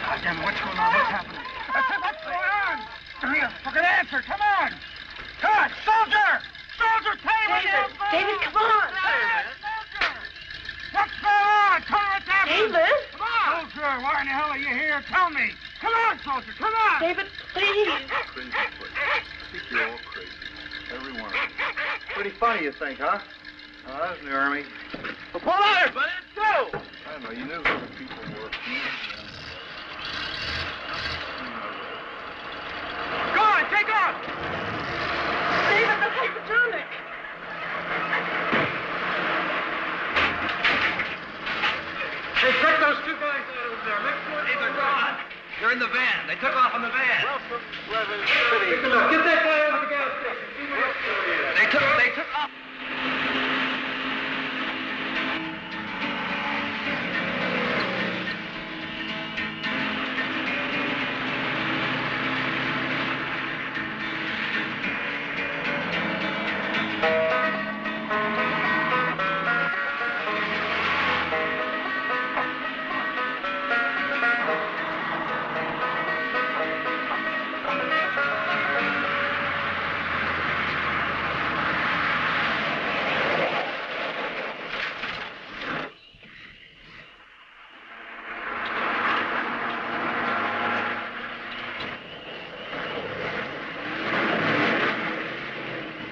[SPEAKER 5] Goddamn, what's going on? What's happening? I said, what's going on? Here, fucking answer. Come on. Come on, soldier! Soldier, tell me what the hell's going on.
[SPEAKER 3] David, come on.
[SPEAKER 5] Soldier! What's going on? Tell me what's happening.
[SPEAKER 3] David?
[SPEAKER 5] Come on. Soldier, why in the hell are you here? Tell me. Come on, soldier, come on.
[SPEAKER 3] David, please.
[SPEAKER 16] Crazy place. I think you're all crazy. Every one of you. Pretty funny, you think, huh? Oh, that was in the Army.
[SPEAKER 5] Well, pull out, everybody. Let's go.
[SPEAKER 16] I don't know. You knew who the people were.
[SPEAKER 5] Go on, take off.
[SPEAKER 3] David, the hypodermic.
[SPEAKER 1] Hey, check those two guys out over there. Make sure they're gone. They're in the van. They took off on the van.
[SPEAKER 5] Welcome, Pleasant
[SPEAKER 1] Take a look. Get that guy over the gas station. See what else there is. They took off.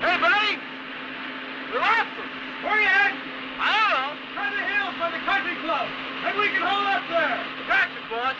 [SPEAKER 5] Hey, buddy! We're after. Where you at? I don't know. Try the hills by the country club. Maybe we can hold up there. Gotcha, boss.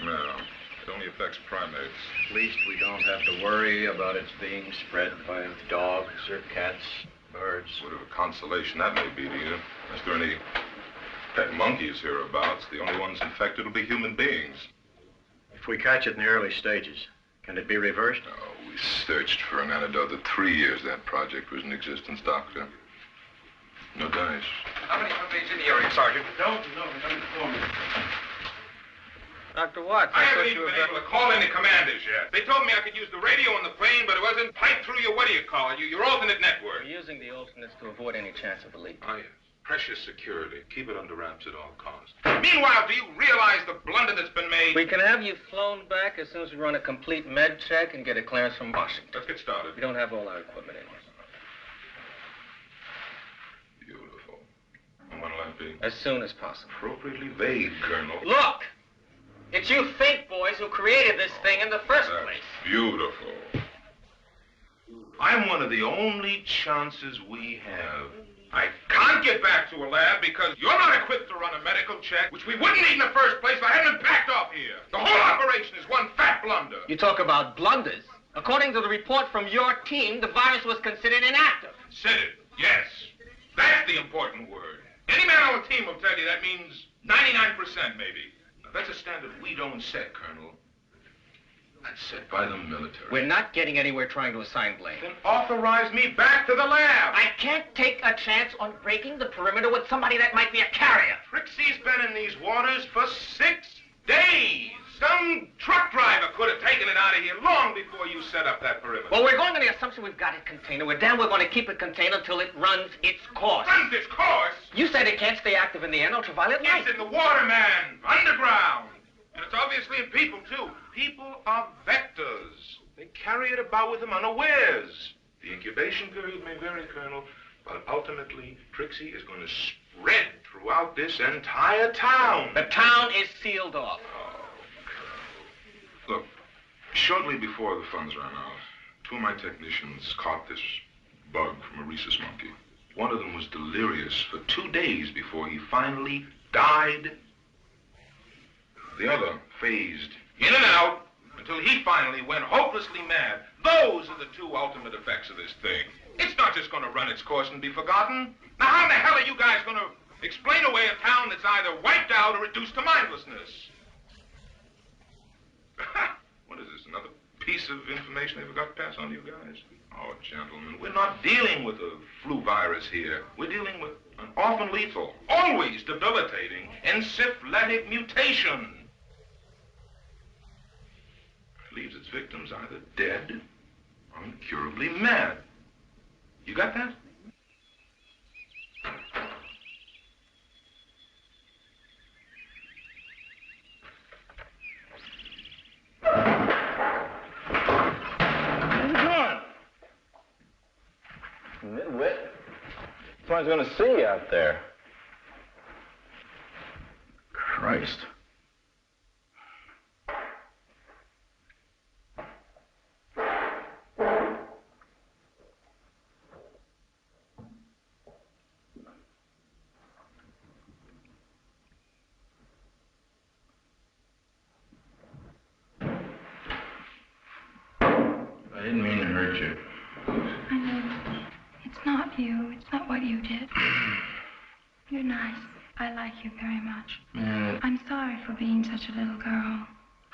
[SPEAKER 8] No, it only affects primates.
[SPEAKER 2] At least we don't have to worry about its being spread by dogs or cats, birds.
[SPEAKER 8] Whatever consolation that may be to you. Unless there are any pet monkeys hereabouts, the only ones infected will be human beings.
[SPEAKER 2] If we catch it in the early stages, can it be reversed?
[SPEAKER 8] No, we searched for an antidote the 3 years that project was in existence, Doctor. No dice.
[SPEAKER 9] How many companies in the area, Sergeant?
[SPEAKER 5] Don't know. Don't inform me.
[SPEAKER 7] Dr. Watts,
[SPEAKER 8] I haven't
[SPEAKER 7] thought
[SPEAKER 8] even
[SPEAKER 7] you
[SPEAKER 8] been
[SPEAKER 7] were...
[SPEAKER 8] able to call any commanders yet. They told me I could use the radio on the plane, but it wasn't piped through your, your alternate network.
[SPEAKER 10] We're using the alternates to avoid any chance of a leak.
[SPEAKER 8] Oh, yes. Precious security. Keep it under wraps at all costs. Meanwhile, do you realize the blunder that's been made?
[SPEAKER 10] We can have you flown back as soon as we run a complete med check and get a clearance from Washington.
[SPEAKER 8] Let's get started.
[SPEAKER 10] We don't have all our equipment in.
[SPEAKER 8] Beautiful. And when'll that be?
[SPEAKER 10] As soon as possible.
[SPEAKER 8] Appropriately vague, Colonel.
[SPEAKER 10] Look! It's you think boys who created this thing in the first place.
[SPEAKER 8] Beautiful. I'm one of the only chances we have. I can't get back to a lab because you're not equipped to run a medical check, which we wouldn't need in the first place if I hadn't been packed off here. The whole operation is one fat blunder.
[SPEAKER 17] You talk about blunders. According to the report from your team, the virus was considered inactive.
[SPEAKER 8] Considered, yes. That's the important word. Any man on the team will tell you that means 99% maybe. Now, that's a standard we don't set, Colonel. That's set by the military.
[SPEAKER 17] We're not getting anywhere trying to assign blame.
[SPEAKER 8] Then authorize me back to the lab.
[SPEAKER 17] I can't take a chance on breaking the perimeter with somebody that might be a carrier.
[SPEAKER 8] Trixie's been in these waters for 6 days. Some truck driver could have taken it out of here long before you set up that perimeter.
[SPEAKER 17] Well, we're going on the assumption we've got it contained. We're damn well going to keep it contained until it runs its course.
[SPEAKER 8] Runs its course?
[SPEAKER 17] You said it can't stay active in the air, ultraviolet light.
[SPEAKER 8] It's in the water, man. Underground. And it's obviously in people, too. People are vectors. They carry it about with them unawares. The incubation period may vary, Colonel, but ultimately, Trixie is going to spread throughout this entire town.
[SPEAKER 17] The town is sealed off.
[SPEAKER 8] Look, shortly before the funds ran out, 2 of my technicians caught this bug from a rhesus monkey. One of them was delirious for 2 days before he finally died. The other phased in and out until he finally went hopelessly mad. Those are the 2 ultimate effects of this thing. It's not just going to run its course and be forgotten. Now, how in the hell are you guys going to explain away a town that's either wiped out or reduced to mindlessness? What is this, another piece of information they forgot to pass on to you guys? Oh, gentlemen, we're not dealing with a flu virus here. We're dealing with an often lethal, always debilitating encephalitic mutation. It leaves its victims either dead or incurably mad. You got that?
[SPEAKER 2] Nitwit. Someone's going to see you out there. Christ. I didn't mean to hurt you.
[SPEAKER 23] I know. It's not you. It's not what you did. You're nice. I like you very much.
[SPEAKER 2] Man,
[SPEAKER 23] I'm sorry for being such a little girl.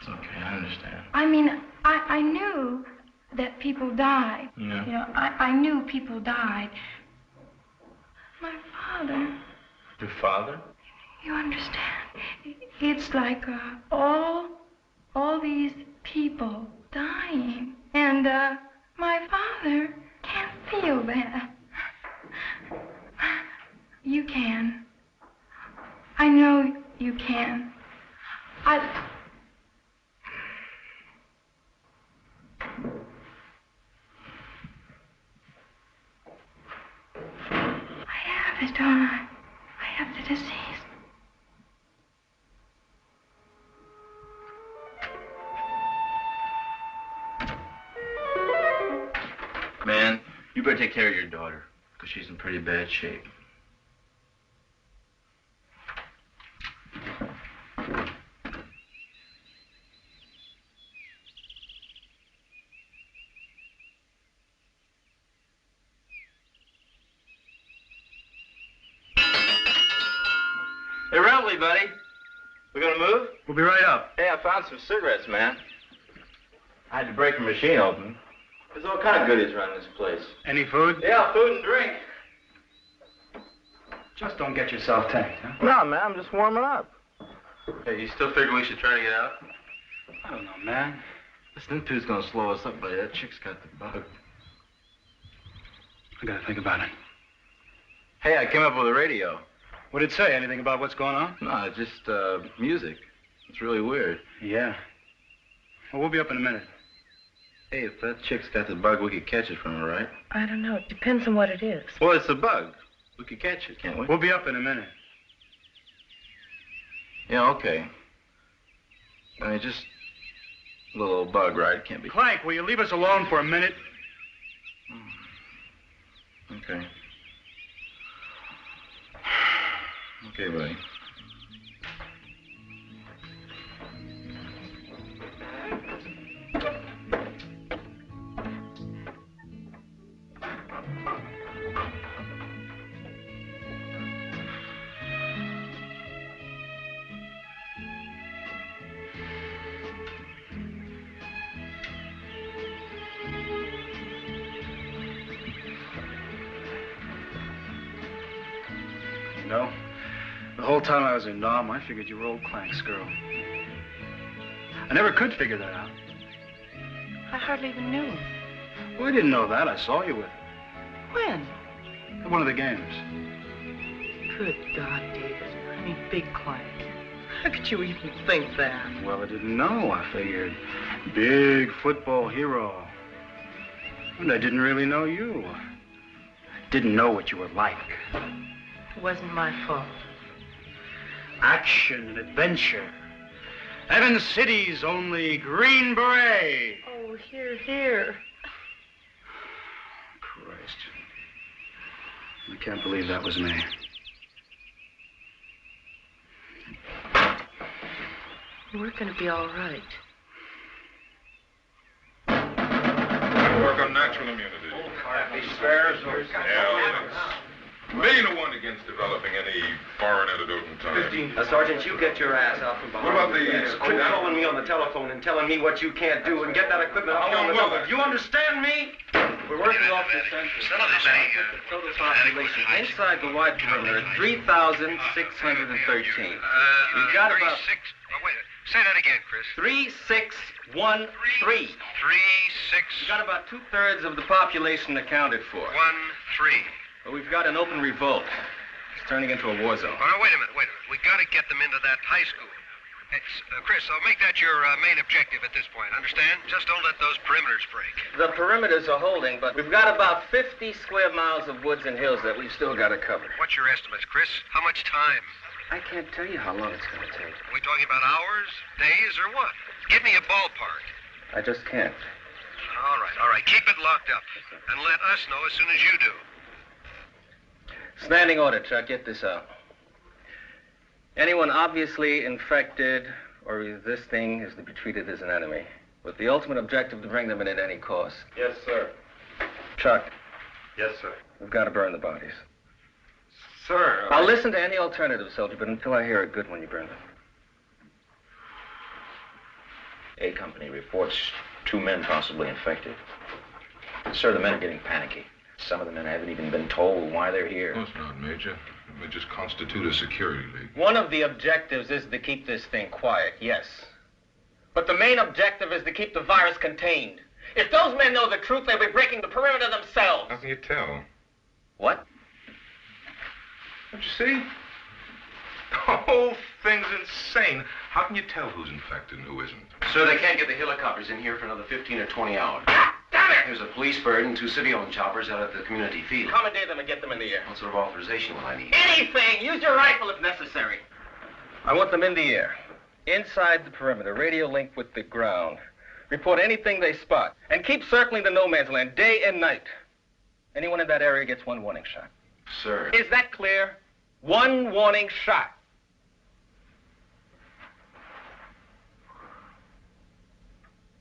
[SPEAKER 2] it's okay. I understand.
[SPEAKER 23] I mean, I knew that people died.
[SPEAKER 2] Yeah.
[SPEAKER 23] You know, I knew people died. My father,
[SPEAKER 2] Your father?
[SPEAKER 23] you understand? It's like all these people dying. And my father can't feel that. You can. I know you can. I have it, don't I? I have the disease.
[SPEAKER 2] Man, you better take care of your daughter, because she's in pretty bad shape. Hey, Reveley, buddy. We gonna move? We'll be right up. Hey, I found some cigarettes, man. I had to break a machine open. There's all kind of goodies around this place.
[SPEAKER 11] Any food?
[SPEAKER 2] Yeah, food and drink.
[SPEAKER 11] Just don't get yourself tanked, huh?
[SPEAKER 2] No, man, I'm just warming up. Hey, you still figure we should try to get out?
[SPEAKER 11] I don't know, man.
[SPEAKER 2] This new two's gonna slow us up, buddy. That chick's got the bug.
[SPEAKER 11] I gotta think about it.
[SPEAKER 2] Hey, I came up with a radio.
[SPEAKER 11] What did it say? Anything about what's going on?
[SPEAKER 2] No, it's just music. It's really weird.
[SPEAKER 11] Yeah. Well, we'll be up in a minute.
[SPEAKER 2] Hey, if that chick's got the bug, we could catch it from her, right?
[SPEAKER 3] I don't know. It depends on what it is.
[SPEAKER 2] Well, it's a bug. We could catch it, can't we?
[SPEAKER 11] We'll be up in a minute.
[SPEAKER 2] Yeah, okay. I mean, just a little old bug, right? It can't be...
[SPEAKER 11] Clank, will you leave us alone for a minute?
[SPEAKER 2] Okay. Okay, buddy.
[SPEAKER 6] know, the whole time I was in Nam, I figured you were old Clank's girl. I never could figure that out.
[SPEAKER 3] I hardly even knew him.
[SPEAKER 6] Well, I didn't know that. I saw you with him.
[SPEAKER 3] When?
[SPEAKER 6] At one of the games.
[SPEAKER 3] Good God, David. I mean, big Clank. How could you even think that?
[SPEAKER 6] Well, I didn't know. I figured big football hero. And I didn't really know you. Didn't know what you were like.
[SPEAKER 3] It wasn't my fault.
[SPEAKER 6] Action and adventure. Evans City's only Green Beret.
[SPEAKER 3] Oh, here.
[SPEAKER 6] Christ. I can't believe that was me.
[SPEAKER 3] We're gonna be all right.
[SPEAKER 8] Work on natural immunity.
[SPEAKER 18] These spares,
[SPEAKER 8] Yeah, million to one against developing any foreign antidote in time.
[SPEAKER 20] Sergeant, you get your ass out from behind.
[SPEAKER 8] What about the...
[SPEAKER 20] Quit calling me on the telephone and telling me what you can't do and get that equipment up here on the building. You understand me? We're working off the census. The total population inside the wide perimeter is 3,613. We've got about...
[SPEAKER 22] Say that again, Chris.
[SPEAKER 20] 3613.
[SPEAKER 22] 36.
[SPEAKER 20] We've got about 2/3 of the population accounted for.
[SPEAKER 22] 13.
[SPEAKER 20] But we've got an open revolt. It's turning into a war zone.
[SPEAKER 22] Oh, no, wait a minute. We gotta get them into that high school. Hey, Chris, I'll make that your main objective at this point, understand? Just don't let those perimeters break.
[SPEAKER 20] The perimeters are holding, but we've got about 50 square miles of woods and hills that we've still got to cover.
[SPEAKER 22] What's your estimates, Chris? How much time?
[SPEAKER 20] I can't tell you how long it's going to take.
[SPEAKER 22] Are we talking about hours, days, or what? Give me a ballpark.
[SPEAKER 20] I just can't.
[SPEAKER 22] All right. Keep it locked up. And let us know as soon as you do.
[SPEAKER 20] Standing order, Chuck. Get this out. Anyone obviously infected or resisting is to be treated as an enemy, with the ultimate objective to bring them in at any cost.
[SPEAKER 9] Yes, sir.
[SPEAKER 20] Chuck.
[SPEAKER 9] Yes, sir.
[SPEAKER 20] We've got to burn the bodies.
[SPEAKER 9] Sir,
[SPEAKER 20] I'll listen to any alternative, soldier, but until I hear a good one, you burn them.
[SPEAKER 9] A Company reports 2 men possibly infected. Sir, the men are getting panicky. Some of the men haven't even been told why they're here.
[SPEAKER 8] Of course not, Major. They just constitute a security league.
[SPEAKER 20] One of the objectives is to keep this thing quiet, yes. But the main objective is to keep the virus contained. If those men know the truth, they'll be breaking the perimeter themselves.
[SPEAKER 8] How can you tell?
[SPEAKER 20] What?
[SPEAKER 8] Don't you see? The whole thing's insane. How can you tell who's infected and who isn't?
[SPEAKER 20] Sir, they can't get the helicopters in here for another 15 or 20 hours.
[SPEAKER 22] Damn it!
[SPEAKER 20] There's a police bird and 2 city-owned choppers out at the community field. Commandeer them and get them in the air. What sort of authorization will I need? Anything! Use your rifle if necessary. I want them in the air. Inside the perimeter, radio link with the ground. Report anything they spot. And keep circling the no man's land day and night. Anyone in that area gets 1 warning shot.
[SPEAKER 9] Sir.
[SPEAKER 20] Is that clear? 1 warning shot.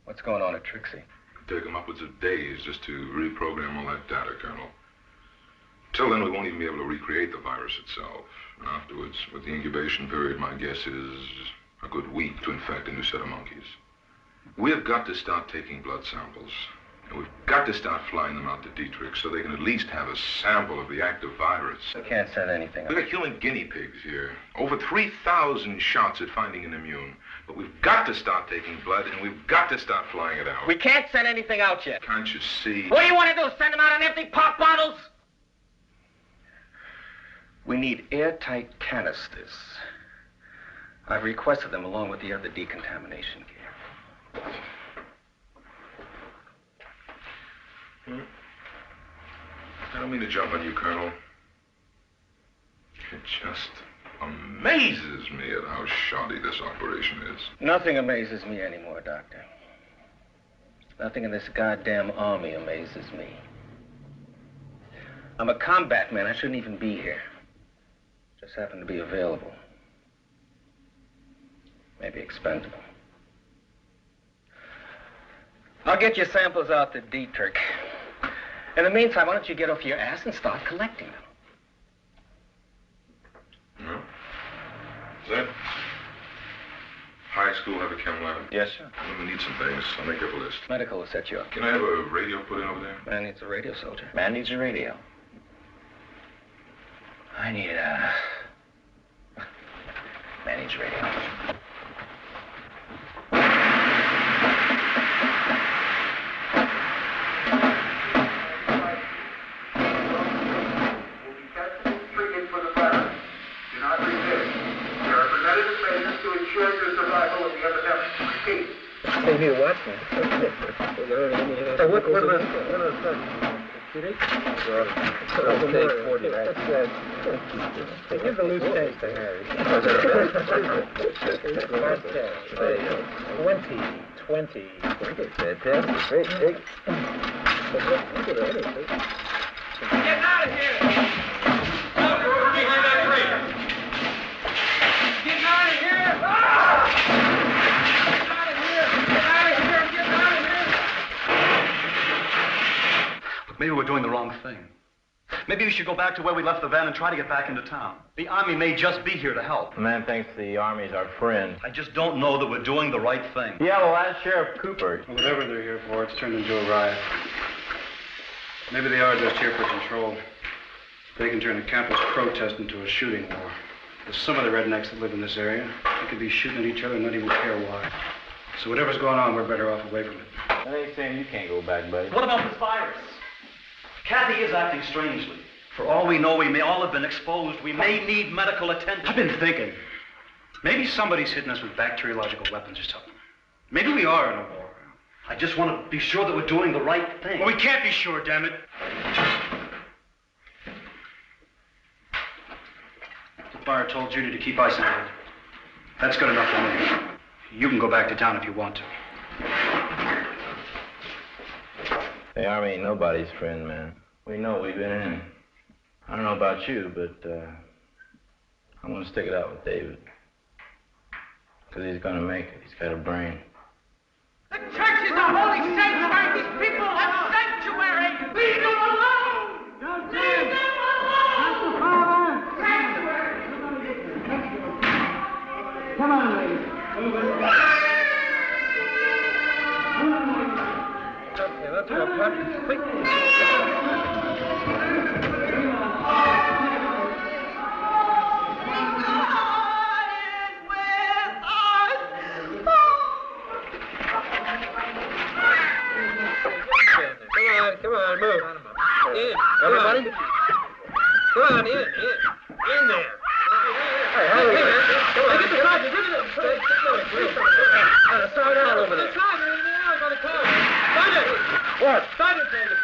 [SPEAKER 20] What's going on at Trixie?
[SPEAKER 8] It'll take them upwards of days just to reprogram all that data, Colonel. Till then, we won't even be able to recreate the virus itself. And afterwards, with the incubation period, my guess is a good week to infect a new set of monkeys. We've got to start taking blood samples. And we've got to start flying them out to Dietrich so they can at least have a sample of the active virus.
[SPEAKER 20] We can't send anything
[SPEAKER 8] We've got human guinea pigs here. Over 3,000 shots at finding an immune. But we've got to start taking blood, and we've got to start flying it out.
[SPEAKER 20] We can't send anything out yet.
[SPEAKER 8] Can't you see?
[SPEAKER 20] What do you want to do, send them out in empty pop bottles? We need airtight canisters. I've requested them along with the other decontamination gear.
[SPEAKER 8] I don't mean to jump on you, Colonel. It just amazes me at how shoddy this operation is.
[SPEAKER 20] Nothing amazes me anymore, Doctor. Nothing in this goddamn army amazes me. I'm a combat man. I shouldn't even be here. Just happen to be available. Maybe expendable. I'll get your samples out to Dietrich. In the meantime, why don't you get off your ass and start collecting them?
[SPEAKER 8] No. Is that high school have a chem lab?
[SPEAKER 20] Yes, sir.
[SPEAKER 8] We need some things. I'll make up a list.
[SPEAKER 20] Medical will set you up.
[SPEAKER 8] Can I have a radio put in over there?
[SPEAKER 20] Man needs a radio, soldier.
[SPEAKER 9] Man needs a radio.
[SPEAKER 20] I need
[SPEAKER 10] range radio.
[SPEAKER 6] Hey, you need a watchman. Hey, what are the... Take 40, right? Give the loose change to Harry. 20. Fantastic. Great.
[SPEAKER 5] Get out of here! Behind that tree! Get out of here!
[SPEAKER 12] Look, maybe we're doing the wrong thing. Maybe we should go back to where we left the van and try to get back into town. The Army may just be here to help.
[SPEAKER 2] The man thinks the Army's our friend.
[SPEAKER 12] I just don't know that we're doing the right thing.
[SPEAKER 2] Yeah, well, ask Sheriff Cooper.
[SPEAKER 6] Well, whatever they're here for, it's turned into a riot. Maybe they are just here for control. They can turn a campus protest into a shooting war. There's some of the rednecks that live in this area. They could be shooting at each other and not even care why. So whatever's going on, we're better off away from it.
[SPEAKER 2] That ain't saying you can't go back, buddy.
[SPEAKER 12] What about this virus? Kathy is acting strangely. For all we know, we may all have been exposed. We may need medical attention.
[SPEAKER 6] I've been thinking. Maybe somebody's hitting us with bacteriological weapons or something. Maybe we are in a war.
[SPEAKER 12] I just want to be sure that we're doing the right thing.
[SPEAKER 6] Well, we can't be sure, damn it. The fire told Judy to keep isolated. That's good enough for me. You can go back to town if you want to.
[SPEAKER 2] The Army ain't nobody's friend, man. We know we've been in. I don't know about you, but I'm gonna stick it out with David. Because he's gonna make it. He's got a brain.
[SPEAKER 5] The church is a holy sanctuary. These people have sanctuary. Leave them alone. Leave them alone. Sanctuary.
[SPEAKER 14] Come on, ladies.
[SPEAKER 10] Okay, let's go, Pep. Quick. Come on, move. In. Everybody? Come on, in there. Hey, hurry. Come on. Get the sergeant. Give it up. Start out over there. Sergeant! What? Sergeant, Sergeant.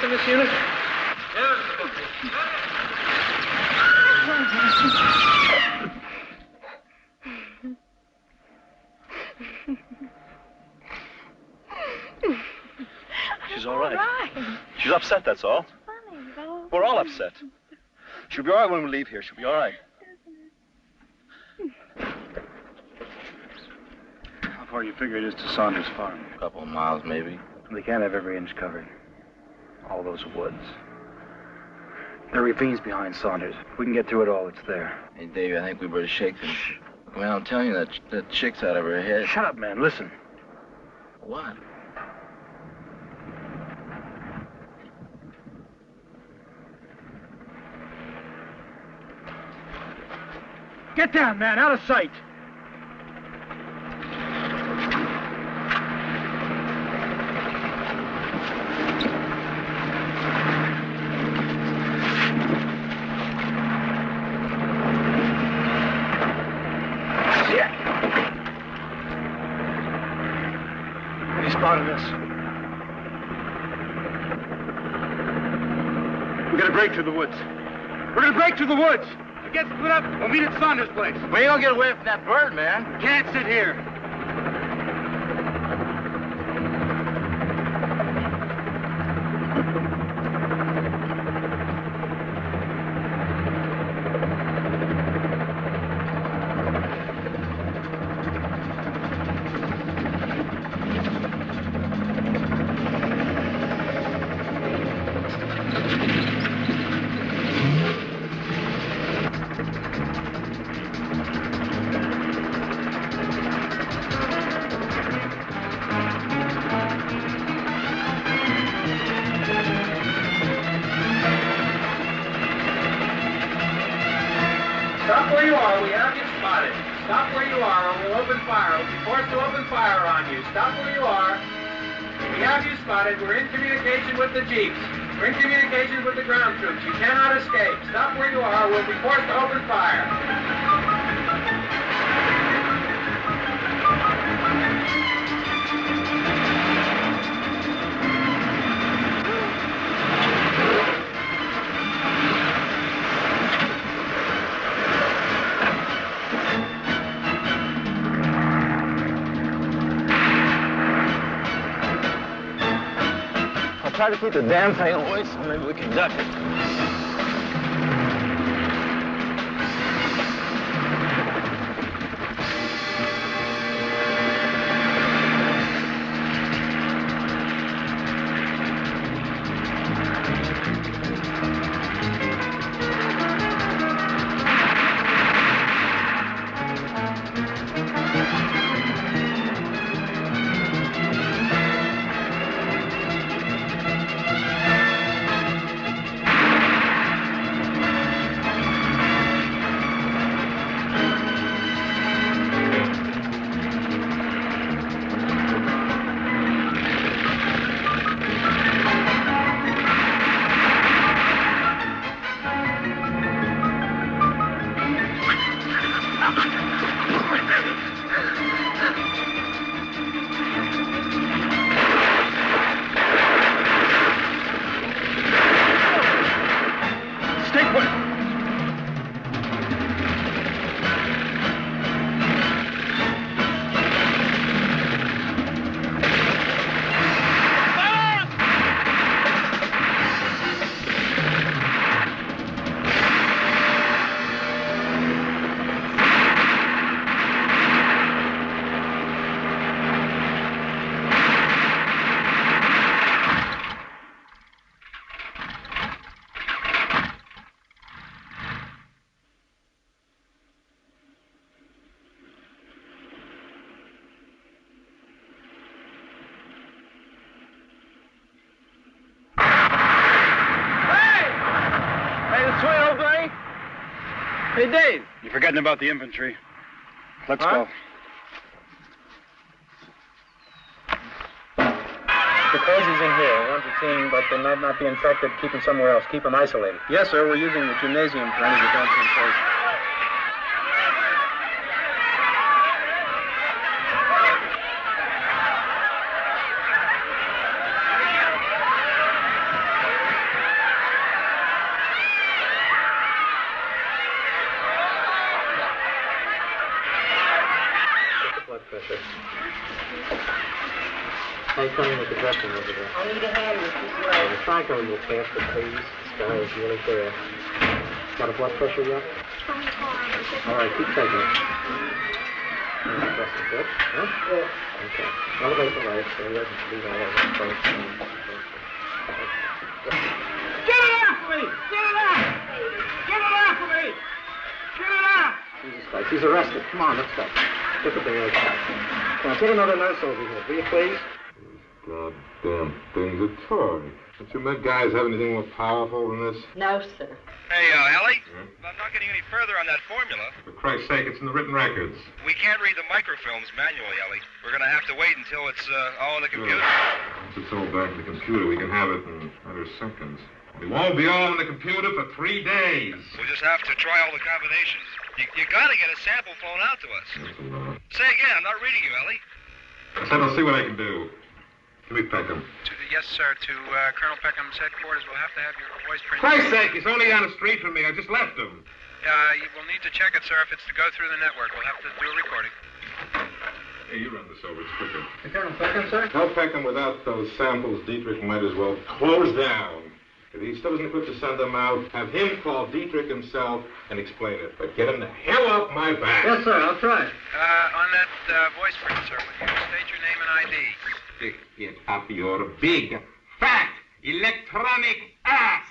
[SPEAKER 10] In this unit?
[SPEAKER 12] She's all right. She's upset, that's all. We're all upset. She'll be all right when we leave here. She'll be all right.
[SPEAKER 6] How far you figure it is to Saunders Farm?
[SPEAKER 2] A couple of miles, maybe.
[SPEAKER 6] They can't have every inch covered. All those woods. There are ravines behind Saunders. If we can get through it all, it's there.
[SPEAKER 2] Hey, Davey, I think we better shake them. Man, I'm telling you, that chick's out of her head.
[SPEAKER 6] Shut up, man. Listen.
[SPEAKER 2] What?
[SPEAKER 6] Get down, man. Out of sight. We're gonna break through the woods. We're gonna break through the woods. We get split up, we'll meet at Saunders' place.
[SPEAKER 2] We ain't gonna get away from that bird, man.
[SPEAKER 6] We can't sit here.
[SPEAKER 17] Stop where you are. We have you spotted. Stop where you are, or we'll open fire. We'll be forced to open fire on you. Stop where you are. We have you spotted. We're in communication with the jeeps. We're in communication with the ground troops. You cannot escape. Stop where you are. We'll be forced to open fire.
[SPEAKER 2] Try to keep the damn thing away so maybe we can duck it.
[SPEAKER 6] Hey, Dave. You're forgetting about the infantry. Let's go.
[SPEAKER 10] The Crazies in here. I want the team, but they might not be infected. Keep them somewhere else. Keep them isolated.
[SPEAKER 6] Yes, sir. We're using the gymnasium for any defense in place.
[SPEAKER 13] How you coming with the dressing over there?
[SPEAKER 3] I need a hand with this leg.
[SPEAKER 13] Try going a little faster, please. This guy is really bad. Got a blood pressure yet? All right, keep taking it. That's good. Huh? Yeah. Okay. Elevate the lights so he doesn't leave all over the place.
[SPEAKER 5] Get it off me! Get it off! Get it off of me! Get it off!
[SPEAKER 13] Jesus Christ, he's arrested. Come on, let's go. Get the thing outside. Come on, get another nurse over here, will you please?
[SPEAKER 15] Goddamn thing's a toy. Don't you med guys have anything more powerful than this?
[SPEAKER 3] No, sir.
[SPEAKER 9] Hey, Ellie? I'm not getting any further on that formula.
[SPEAKER 15] For Christ's sake, it's in the written records.
[SPEAKER 9] We can't read the microfilms manually, Ellie. We're going to have to wait until it's all in the computer.
[SPEAKER 15] Once it's all back in the computer, we can have it in a matter of seconds. It won't be all in the computer for 3 days.
[SPEAKER 9] We'll just have to try all the combinations. You got to get a sample flown out to us.
[SPEAKER 15] That's a lot.
[SPEAKER 9] Say again, I'm not reading you, Ellie.
[SPEAKER 15] I said I'll see what I can do. Give me Peckham.
[SPEAKER 22] Yes, sir. To Colonel Peckham's headquarters, we'll have to have your voice printed.
[SPEAKER 15] Christ's sake, he's only down the street from me. I just left him.
[SPEAKER 22] You will need to check it, sir, if it's to go through the network. We'll have to do a recording.
[SPEAKER 15] Hey, you run this over. It's quicker.
[SPEAKER 13] Colonel Peckham, sir?
[SPEAKER 15] Tell Peckham without those samples, Dietrich might as well close down. If he still isn't equipped to send them out, have him call Dietrich himself and explain it. But get him the hell off my back.
[SPEAKER 13] Yes, sir, I'll try.
[SPEAKER 22] On that voice print, sir, will you state your name and ID?
[SPEAKER 15] Stick it up your big, fat, electronic ass.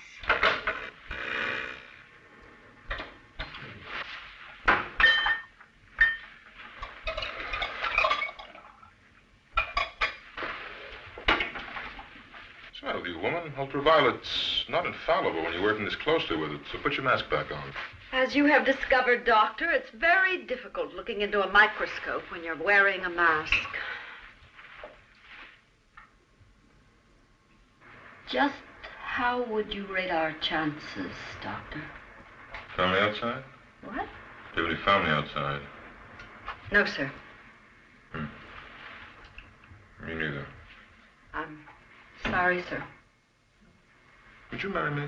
[SPEAKER 19] So, you woman, ultraviolet's not infallible when you're working this closely with it, so put your mask back on.
[SPEAKER 21] As you have discovered, Doctor, it's very difficult looking into a microscope when you're wearing a mask. Just how would you rate our chances, Doctor?
[SPEAKER 19] Found me outside?
[SPEAKER 21] What?
[SPEAKER 19] Anybody found me outside?
[SPEAKER 21] No, sir.
[SPEAKER 19] Me neither.
[SPEAKER 21] I'm sorry, sir.
[SPEAKER 19] Would you marry me?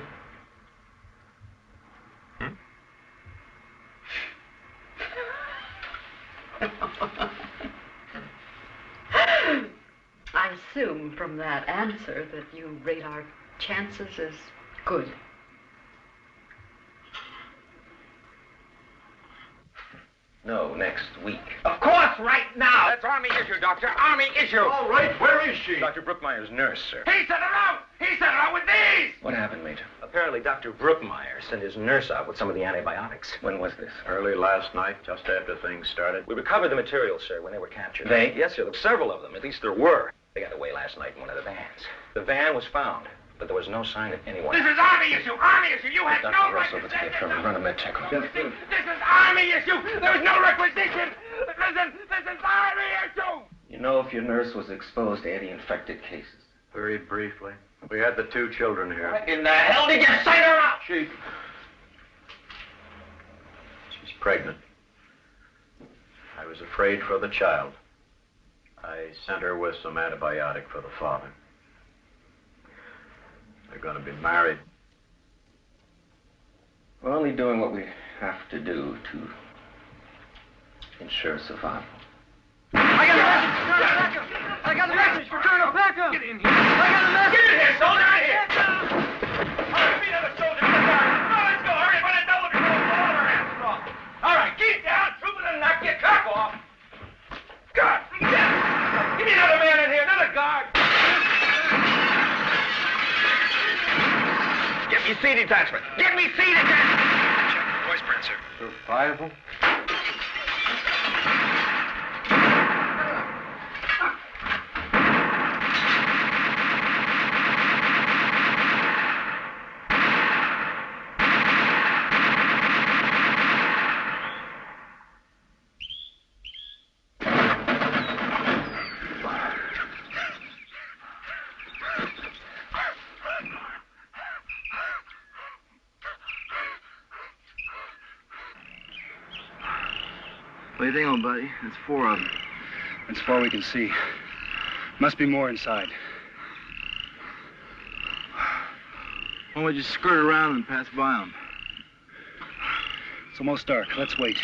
[SPEAKER 21] I assume from that answer that you rate our chances as good.
[SPEAKER 9] No, next week.
[SPEAKER 17] Of course, right now. That's Army issue, Doctor. Army issue.
[SPEAKER 9] All right, where is she? Dr. Brookmeyer's nurse, sir.
[SPEAKER 17] He sent her out. He sent her out with these.
[SPEAKER 9] What happened, Major? Apparently, Dr. Brookmeyer sent his nurse out with some of the antibiotics. When was this?
[SPEAKER 2] Early last night, just after things started.
[SPEAKER 9] We recovered the materials, sir, when they were captured.
[SPEAKER 2] They?
[SPEAKER 9] Yes, sir. There were several of them. At least there were. They got away last night in one of the vans. The van was found, but there was no sign of anyone.
[SPEAKER 17] This is Army issue. Army issue. You had
[SPEAKER 9] Dr.
[SPEAKER 17] no
[SPEAKER 9] Russ
[SPEAKER 17] right
[SPEAKER 9] over
[SPEAKER 17] to
[SPEAKER 9] to the infirmary. Run a med check on him.
[SPEAKER 17] This is Army issue. There's no requisition. Listen, this is Army issue.
[SPEAKER 9] You know if your nurse was exposed to anti-infected cases?
[SPEAKER 2] Very briefly. We had the 2 children here.
[SPEAKER 17] What in the hell did you send her out?
[SPEAKER 2] She's pregnant. I was afraid for the child. I sent her with some antibiotic for the father. They're going to be married.
[SPEAKER 9] We're only doing what we have to do to ensure survival.
[SPEAKER 5] I got a message for Colonel Peckham. Get in here. I got a message.
[SPEAKER 17] Get in here, soldier. Right here. All right, meet other soldiers in the car. Oh, let's go. Hurry, but I know we're going to blow our asses off. All right, keep down. Trooping and knock your cock off. God. Give me another man in here. Another guard. Get me C detachment. Get me C detachment.
[SPEAKER 22] Check the voice print, sir.
[SPEAKER 15] There are 5 of them?
[SPEAKER 6] What do you think, old buddy? That's 4 of them. That's 4 we can see. Must be more inside. Why don't we just skirt around and pass by them? It's almost dark. Let's wait.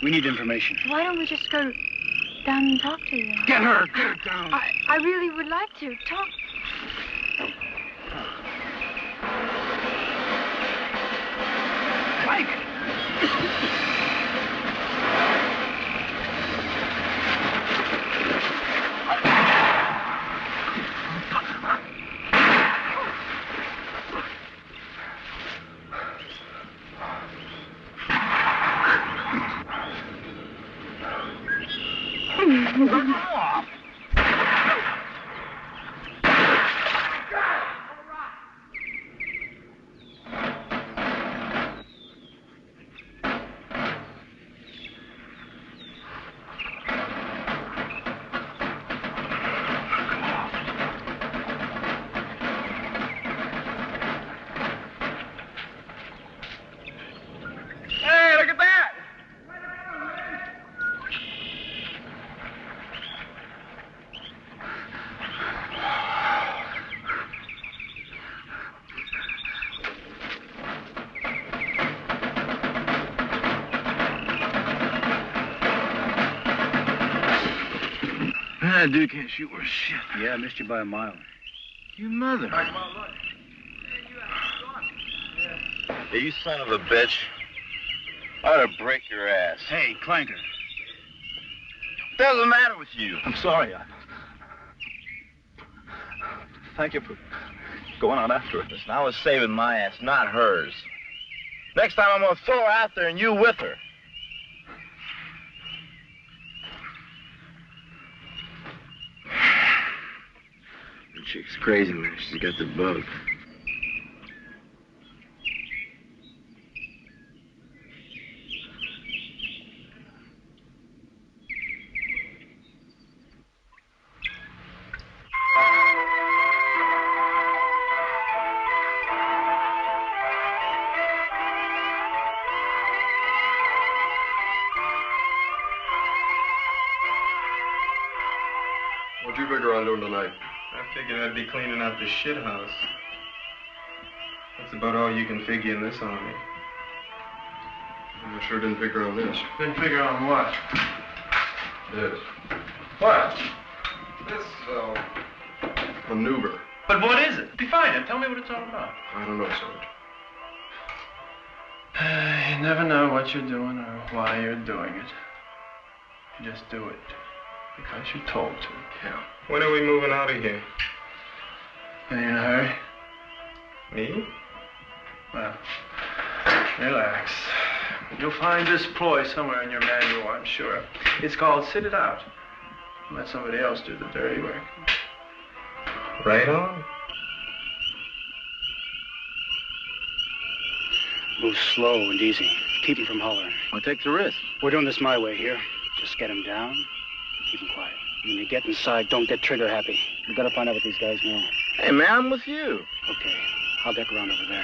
[SPEAKER 6] We need information.
[SPEAKER 23] Why don't we just go down and talk to them?
[SPEAKER 6] Get her! Get her down!
[SPEAKER 23] I really would like to talk.
[SPEAKER 5] Mike! off.
[SPEAKER 17] Hey, look at that!
[SPEAKER 2] That dude can't shoot worth shit.
[SPEAKER 6] Yeah, I missed you by a mile.
[SPEAKER 2] You mother. Hey, you son of a bitch. I ought to break your ass.
[SPEAKER 6] Hey, Clanker.
[SPEAKER 2] What the hell's the matter with you?
[SPEAKER 12] I'm sorry. Thank you for going on after it.
[SPEAKER 2] Listen, I was saving my ass, not hers. Next time I'm gonna throw her out there and you with her. The chick's crazy, man. She's got the bug.
[SPEAKER 12] What'd you figure on doing tonight?
[SPEAKER 1] I figured I'd be cleaning out the shit house. That's about all you can figure in this army.
[SPEAKER 12] I sure didn't figure on this.
[SPEAKER 1] Didn't figure on what?
[SPEAKER 12] This.
[SPEAKER 1] What? This,
[SPEAKER 12] Maneuver.
[SPEAKER 1] But what is it? Define it. Tell me what it's all about.
[SPEAKER 12] I don't know, Sarge.
[SPEAKER 1] You never know what you're doing or why you're doing it. You just do it. Because you're told to.
[SPEAKER 12] Yeah.
[SPEAKER 1] When are we moving out of here? Are you in a hurry? Me? Well, relax. You'll find this ploy somewhere in your manual, I'm sure. It's called Sit It Out. Let somebody else do the dirty work. Right on.
[SPEAKER 6] Move slow and easy. Keep him from hollering.
[SPEAKER 2] I'll take the risk.
[SPEAKER 6] We're doing this my way here. Just get him down. Keep him quiet. When you get inside, don't get trigger happy. We gotta find out what these guys know.
[SPEAKER 2] Hey, man, I'm with you.
[SPEAKER 6] Okay, I'll deck around over there.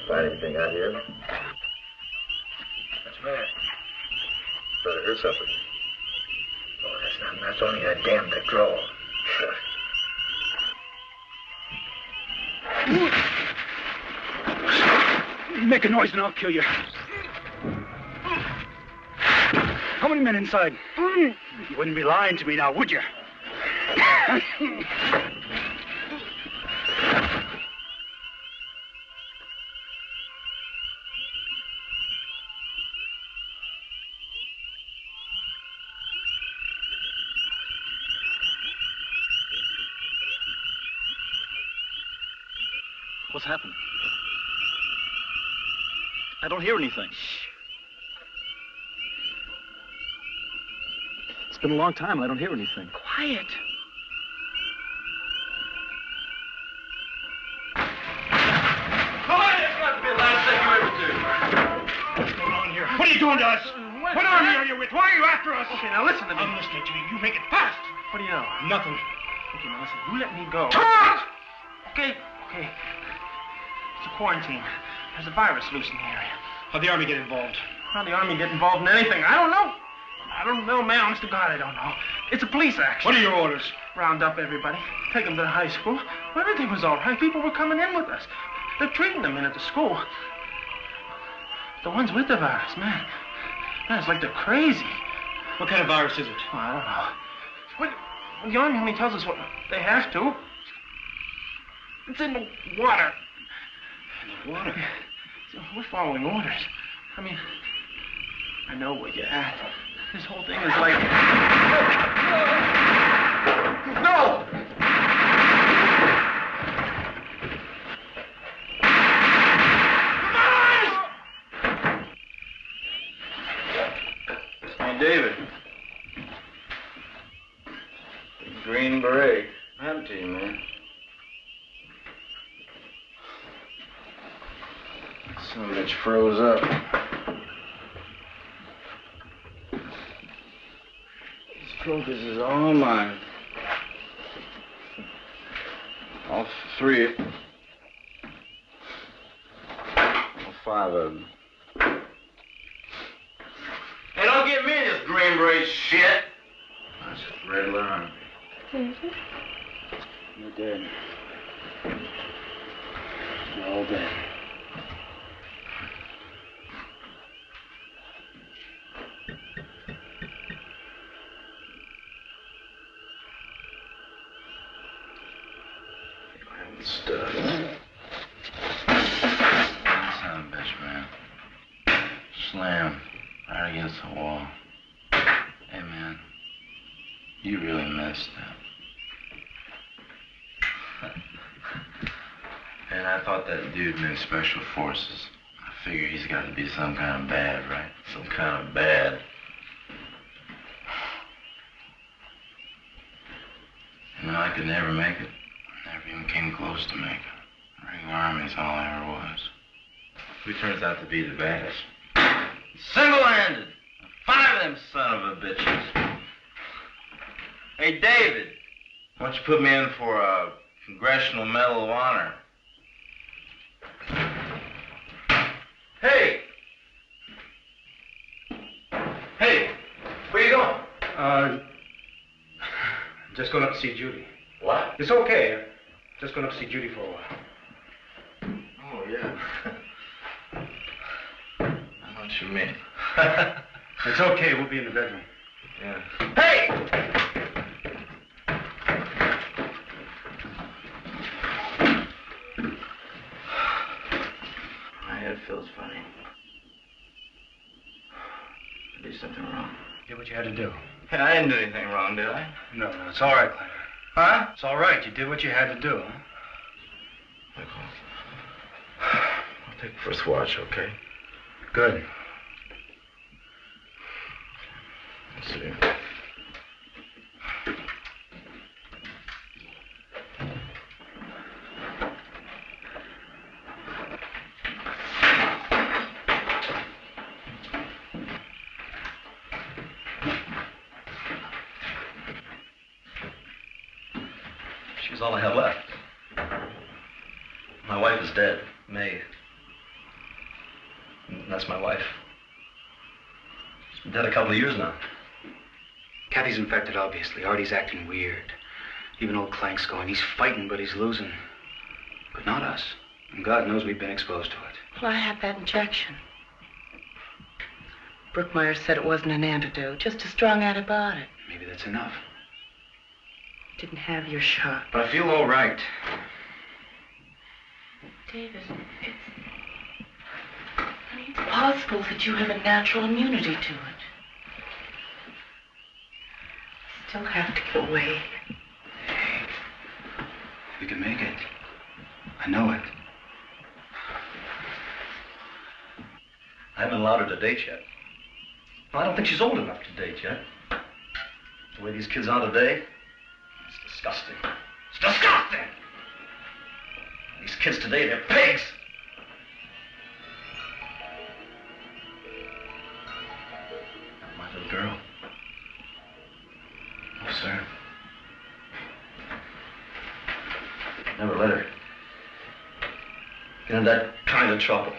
[SPEAKER 2] Find anything out here?
[SPEAKER 1] What's the matter?
[SPEAKER 2] Thought I heard something.
[SPEAKER 1] Oh, that's nothing. That's only that damn patrol.
[SPEAKER 6] Make a noise and I'll kill you. How many men inside? You wouldn't be lying to me now, would you?
[SPEAKER 12] What's happened? I don't hear anything. It's been a long time and I don't hear anything.
[SPEAKER 3] Quiet.
[SPEAKER 5] What are you doing to us? What army are you with? Why are you after us?
[SPEAKER 1] Okay, now listen to me.
[SPEAKER 5] I'm listening to you. You make it fast.
[SPEAKER 1] What do you know?
[SPEAKER 5] Nothing.
[SPEAKER 1] Okay, now listen. You let me go.
[SPEAKER 5] Talk!
[SPEAKER 1] Okay. It's a quarantine. There's a virus loose in the area.
[SPEAKER 5] How'd the army get involved?
[SPEAKER 1] How'd the army get involved in anything? I don't know. I don't know, man. Honest to God, I don't know. It's a police action.
[SPEAKER 5] What are your orders?
[SPEAKER 1] Round up everybody. Take them to the high school. Well, everything was all right. People were coming in with us. They're treating them in at the school. The ones with the virus, man. It's like they're crazy.
[SPEAKER 5] What kind of virus is it?
[SPEAKER 1] Oh, I don't know. The army only tells us what they have to.
[SPEAKER 8] It's in the water.
[SPEAKER 1] In the water? We're following orders. I mean, I know where you're at. This whole thing is like... No!
[SPEAKER 2] Hey, David. Green Beret. What happened to you, man? Some bitch froze up. This focus is all mine. All three. All five of them. Hey, don't get me this Green Beret shit. That's just regular army.
[SPEAKER 23] David?
[SPEAKER 6] You're dead. You're all dead.
[SPEAKER 2] Stuff. Son of a bitch, man. Slam right against the wall. Hey, man. You really messed up. And I thought that dude meant special forces. I figure he's got to be some kind of bad, right? Some kind of bad. You know, I could never make it. Never even came close to making it. Regular Army's all I ever was. Who turns out to be the baddest? Single-handed. 5 of them son of a bitches. Hey, David. Why don't you put me in for a Congressional Medal of Honor? Hey! Hey! Where you going?
[SPEAKER 6] Just going up to see Judy.
[SPEAKER 2] What?
[SPEAKER 6] It's okay. Just going up to see Judy for a while.
[SPEAKER 2] Oh, yeah. I know what you mean.
[SPEAKER 6] It's okay. We'll be in the bedroom.
[SPEAKER 2] Yeah. Hey! My head feels funny. I did something wrong.
[SPEAKER 6] Did what you had to do.
[SPEAKER 2] Hey, I didn't do anything wrong, did I?
[SPEAKER 6] No, it's all right, Clyde.
[SPEAKER 2] Huh?
[SPEAKER 6] It's all right. You did what you had to do, huh?
[SPEAKER 2] I'll take first watch, okay?
[SPEAKER 6] Good.
[SPEAKER 2] Let's see.
[SPEAKER 12] She's all I have left. My wife is dead, May. And that's my wife. She's been dead a couple of years now.
[SPEAKER 6] Kathy's infected, obviously. Artie's acting weird. Even old Clank's going. He's fighting, but he's losing. But not us. And God knows we've been exposed to it.
[SPEAKER 3] Well, I had that injection. Brookmeyer said it wasn't an antidote, just a strong antibiotic.
[SPEAKER 6] Maybe that's enough.
[SPEAKER 3] Didn't have your shot.
[SPEAKER 6] But I feel all right.
[SPEAKER 3] David, it's possible that you have a natural immunity to it. Still have to get away.
[SPEAKER 6] Hey, we can make it. I know it.
[SPEAKER 12] I haven't allowed her to date yet. Well, I don't think she's old enough to date yet. The way these kids are today, it's disgusting. It's disgusting! These kids today, they're pigs! My little girl. No, sir. Never let her get into that kind of trouble.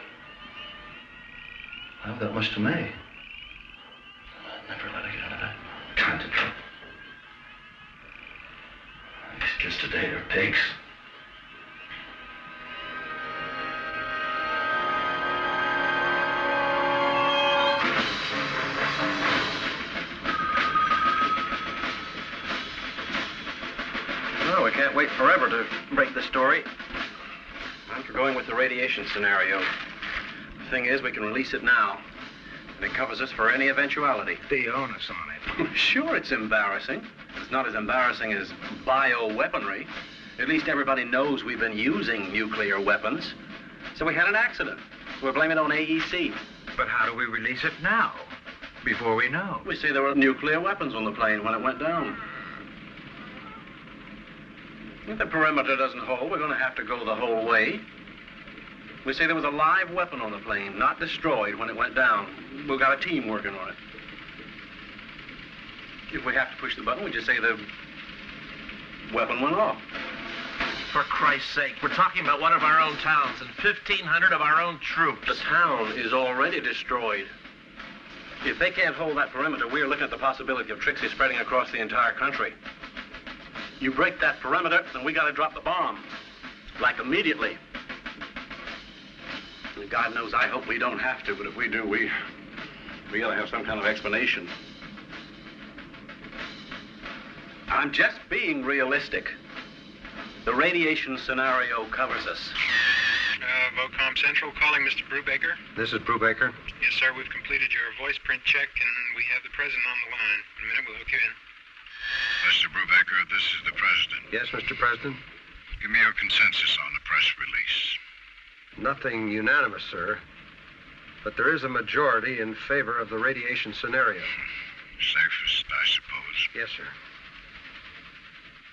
[SPEAKER 12] I owe that much to May. I'd never let her get into that kind of trouble. These kids today, they're pigs.
[SPEAKER 9] Well, we can't wait forever to break the story.
[SPEAKER 12] I'm for going with the radiation scenario. The thing is, we can release it now, and it covers us for any eventuality.
[SPEAKER 18] The onus on it.
[SPEAKER 12] Sure, it's embarrassing. It's not as embarrassing as bioweaponry. At least everybody knows we've been using nuclear weapons. So we had an accident. We're blaming it on AEC.
[SPEAKER 18] But how do we release it now, before we know?
[SPEAKER 12] We say there were nuclear weapons on the plane when it went down. If the perimeter doesn't hold, we're going to have to go the whole way. We say there was a live weapon on the plane, not destroyed when it went down. We've got a team working on it. If we have to push the button, we just say the weapon went off.
[SPEAKER 18] For Christ's sake, we're talking about one of our own towns and 1,500 of our own troops.
[SPEAKER 12] The town is already destroyed. If they can't hold that perimeter, we're looking at the possibility of Trixie spreading across the entire country. You break that perimeter, then we got to drop the bomb. Like immediately. And God knows I hope we don't have to, but if we do, we got to have some kind of explanation. I'm just being realistic. The radiation scenario covers us.
[SPEAKER 4] Vocom Central calling Mr. Brubaker.
[SPEAKER 9] This is Brubaker.
[SPEAKER 4] Yes, sir. We've completed your voice print check, and we have the president on the line. In a minute, we'll hook you in.
[SPEAKER 7] Mr. Brubaker, this is the president.
[SPEAKER 9] Yes, Mr. President?
[SPEAKER 7] Give me your consensus on the press release.
[SPEAKER 9] Nothing unanimous, sir. But there is a majority in favor of the radiation scenario.
[SPEAKER 7] Safest, I suppose.
[SPEAKER 9] Yes, sir.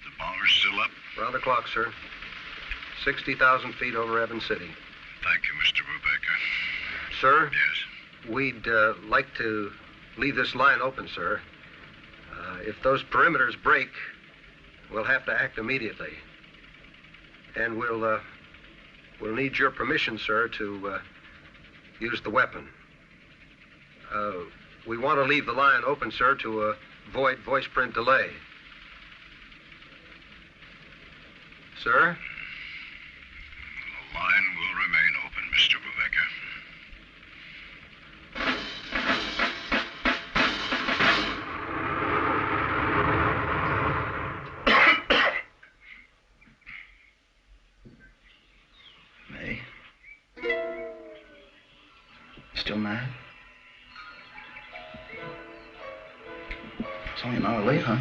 [SPEAKER 7] The bomber's still up?
[SPEAKER 9] Round the clock, sir. 60,000 feet over Evans City.
[SPEAKER 7] Thank you, Mr. Brubaker.
[SPEAKER 9] Sir?
[SPEAKER 7] Yes?
[SPEAKER 9] We'd like to leave this line open, sir. If those perimeters break, we'll have to act immediately. And we'll need your permission, sir, to use the weapon. We want to leave the line open, sir, to avoid voice print delay. Sir?
[SPEAKER 7] The line will remain open, Mr. Brubaker.
[SPEAKER 12] May? Still mad? It's only an hour late, huh?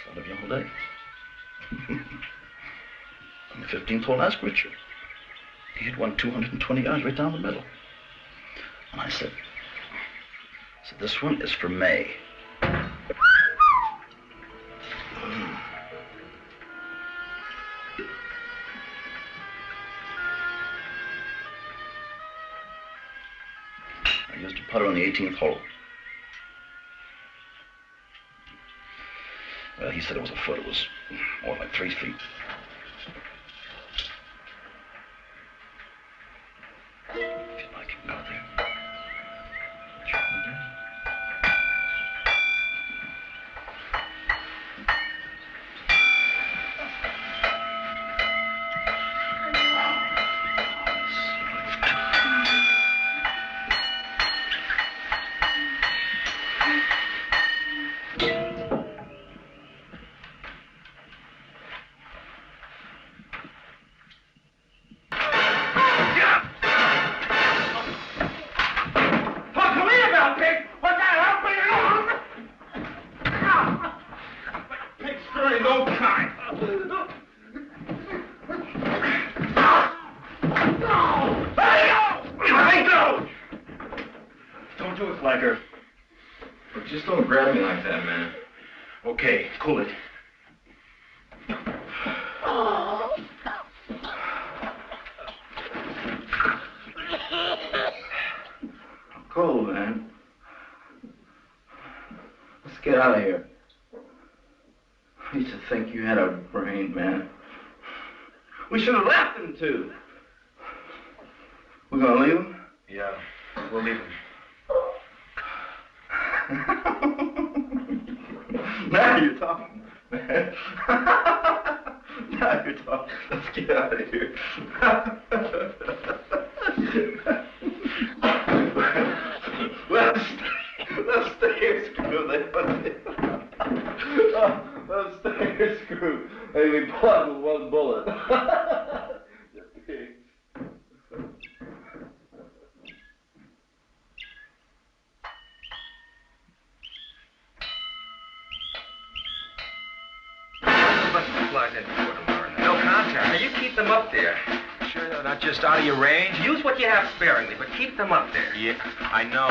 [SPEAKER 12] Thought of you all day. On the 15th hole last Richard. He hit one 220 yards right down the middle. And I said, this one is for May. I used a putter on the 18th hole. Well, he said it was a foot. It was more like 3 feet. If you'd like, you can go there.
[SPEAKER 2] Just don't grab me like that, man.
[SPEAKER 12] Okay, cool it.
[SPEAKER 2] I'm cold, man. Let's get out of here. I used to think you had a brain, man. We should have left him, too. We're gonna leave him?
[SPEAKER 12] Yeah, we'll leave him.
[SPEAKER 2] Now you're talking, man. Now you're talking. Let's get out of here. thing we bought with one bullet. The pigs.
[SPEAKER 9] No contact. Now, you keep them up there. Sure they're not just out of your range? Use what you have sparingly, but keep them up there.
[SPEAKER 10] Yeah, I know.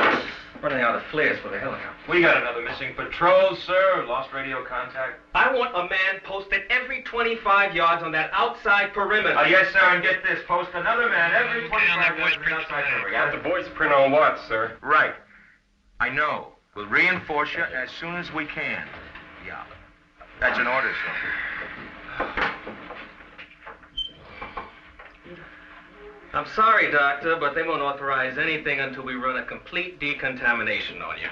[SPEAKER 9] Running out of flares for the helicopter.
[SPEAKER 10] We got another missing patrol, sir. Lost radio contact.
[SPEAKER 9] I want a man posted every 25 yards on that outside perimeter.
[SPEAKER 10] Yes, sir, and get this. Post another man every 25 yards on the outside perimeter. Got the voice print on what, sir?
[SPEAKER 9] Right. I know. We'll reinforce you as soon as we can. Yeah. That's an order, sir. I'm sorry, Doctor, but they won't authorize anything until we run a complete decontamination on you.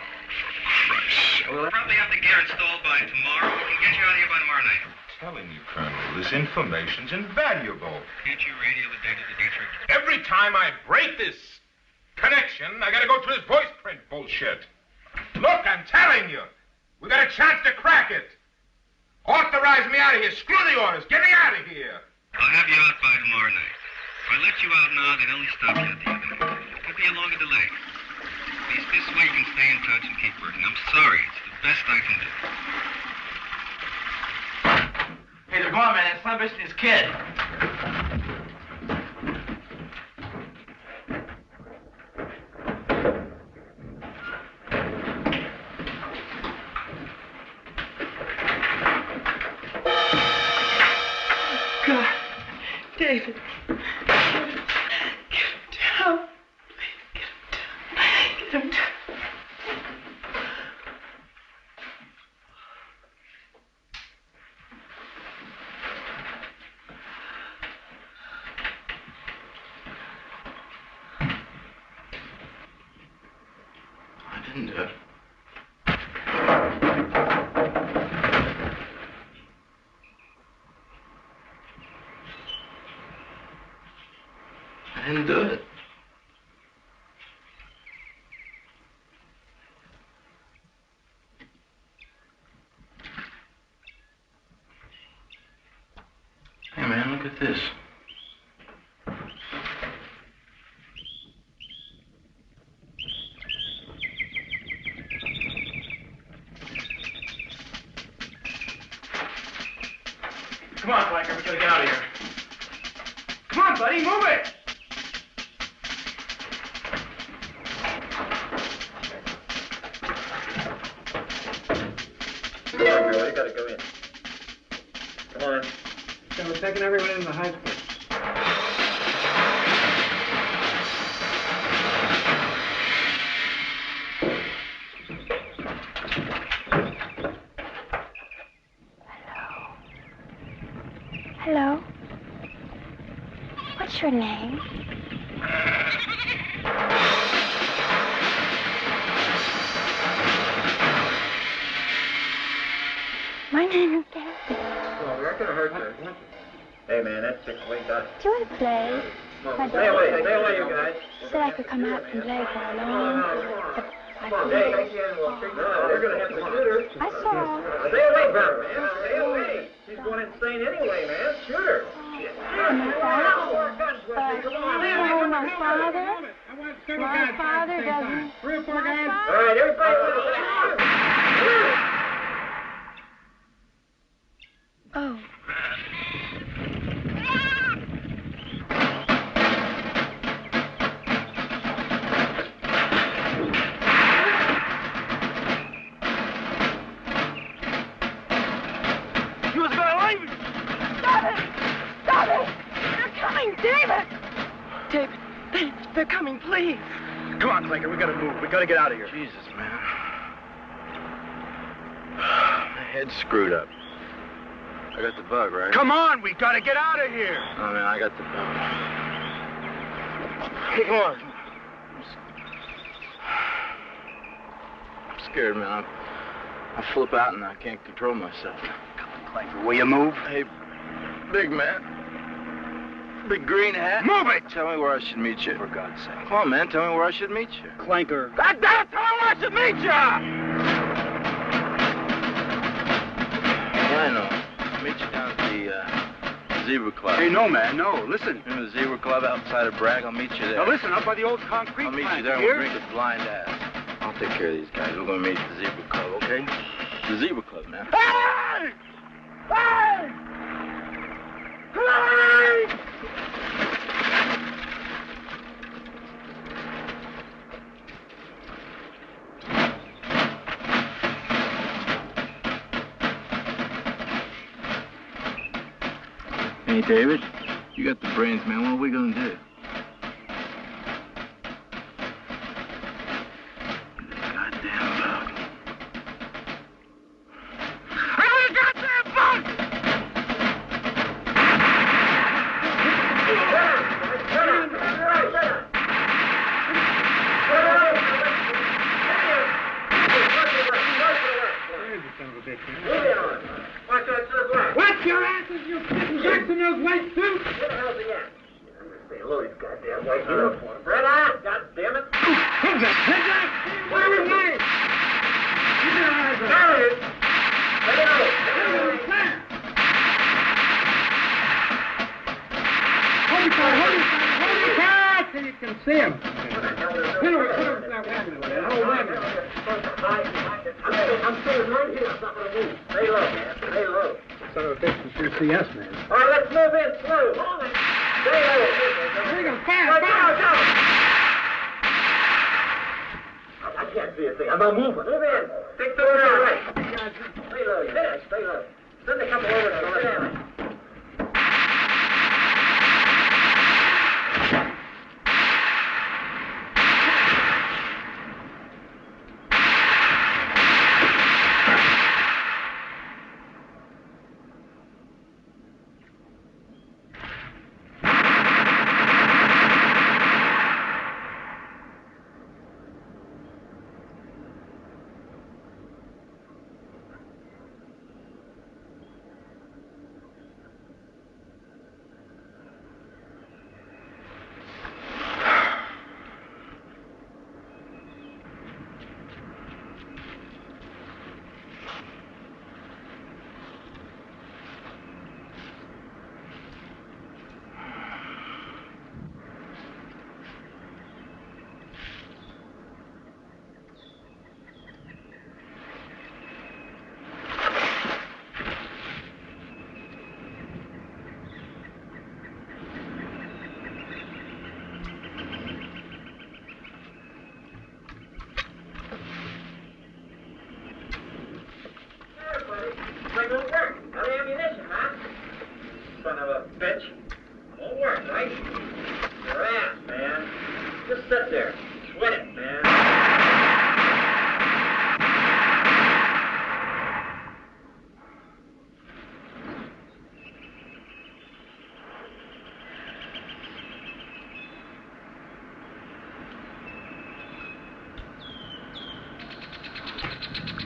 [SPEAKER 11] We'll probably have the gear installed by tomorrow. We can get you out of here by tomorrow night.
[SPEAKER 19] Telling you, Colonel, this information's invaluable.
[SPEAKER 11] Can't you radio the data to Dietrich?
[SPEAKER 8] Every time I break this connection, I gotta go through this voice print bullshit. Look, I'm telling you, we got a chance to crack it. Authorize me out of here. Screw the orders. Get me out of here.
[SPEAKER 11] I'll have you out by tomorrow night. If I let you out now, they'd only stop you at the evening. It could be a longer delay. At least this way you can stay in touch and keep working. I'm sorry. It's the best I can do.
[SPEAKER 2] Hey, there, go on, man. That son of a bitch and his kid.
[SPEAKER 3] God, David. Get him down. Please, get him down. Get him down.
[SPEAKER 2] I didn't do it. I didn't do it. Hey, man, look at this.
[SPEAKER 1] Come on, Flanker, we gotta get out of here. Come on, buddy, move it!
[SPEAKER 2] You gotta go in. Come on.
[SPEAKER 13] So we're taking everyone in the high school.
[SPEAKER 23] Hello. What's your name? My name is David.
[SPEAKER 2] Well, we're not gonna hurt you. Hey, man, that's the way done.
[SPEAKER 23] Do you want to play? My
[SPEAKER 2] Stay away, you guys.
[SPEAKER 23] said I could come out and play for a long time. But I
[SPEAKER 2] Come on,
[SPEAKER 23] couldn't.
[SPEAKER 2] hey, no, they're gonna have to shoot her.
[SPEAKER 23] I saw.
[SPEAKER 2] Stay away, Bert, man. Stay away. She's going insane anyway, man. Shoot her.
[SPEAKER 23] My father doesn't.
[SPEAKER 2] All right, everybody.
[SPEAKER 23] Oh.
[SPEAKER 5] You was gonna leave me.
[SPEAKER 3] Stop it! Stop it! They're coming, David! David, they're coming, please.
[SPEAKER 1] Come on, Flanker, we gotta move. We gotta get out of here.
[SPEAKER 2] Jesus, man. My head's screwed up. I got the bug, right?
[SPEAKER 1] Come on, we gotta get out of here.
[SPEAKER 2] Oh, man, I got the bug. Hey, come on. I'm scared, man. I flip out and I can't control myself.
[SPEAKER 1] Flanker, will you move?
[SPEAKER 2] Hey, big man. Big green hat.
[SPEAKER 1] Move it!
[SPEAKER 2] Tell me where I should meet you.
[SPEAKER 1] For God's sake.
[SPEAKER 2] Come on, man. Tell me where I should meet you.
[SPEAKER 13] Clanker.
[SPEAKER 1] God damn it, tell me where I should meet you!
[SPEAKER 2] Yeah, I know. I'll meet you down at the the Zebra Club.
[SPEAKER 6] Hey, no, man, no. Listen.
[SPEAKER 2] Remember the Zebra Club outside of Bragg? I'll meet you there.
[SPEAKER 6] Now, listen, up by the old concrete
[SPEAKER 2] I'll meet
[SPEAKER 6] plant.
[SPEAKER 2] you there and
[SPEAKER 6] Here?
[SPEAKER 2] we'll drink a blind ass. I'll take care of these guys. We're going to meet at the Zebra Club, okay? The Zebra Club, man.
[SPEAKER 5] Hey! Hey! Hey!
[SPEAKER 2] Hey, David, you got the brains, man. What are we going to do? Goddamn bug.
[SPEAKER 5] Watch your asses, you kitten jacks in those white suits! Where the hell's he at? Say hello, these goddamn white uniforms. Right on, goddammit! Heads up! What are we doing? Keep your eyes on. There it is! Let it out! Hold it tight, hold it tight so you can see him. Put him with that wagon over there, whole wagon. I'm staying right here. I'm not going to move. Stay low, man. Stay low. Son of a bitch, you should see us, man. All right, let's move in slow. Hold it. Stay low. Bring him fast. Go. I can't see a thing. I'm not moving. Move in. Stick to it right. Stay low, you guys. Stay low. Send a couple over there. Sit down.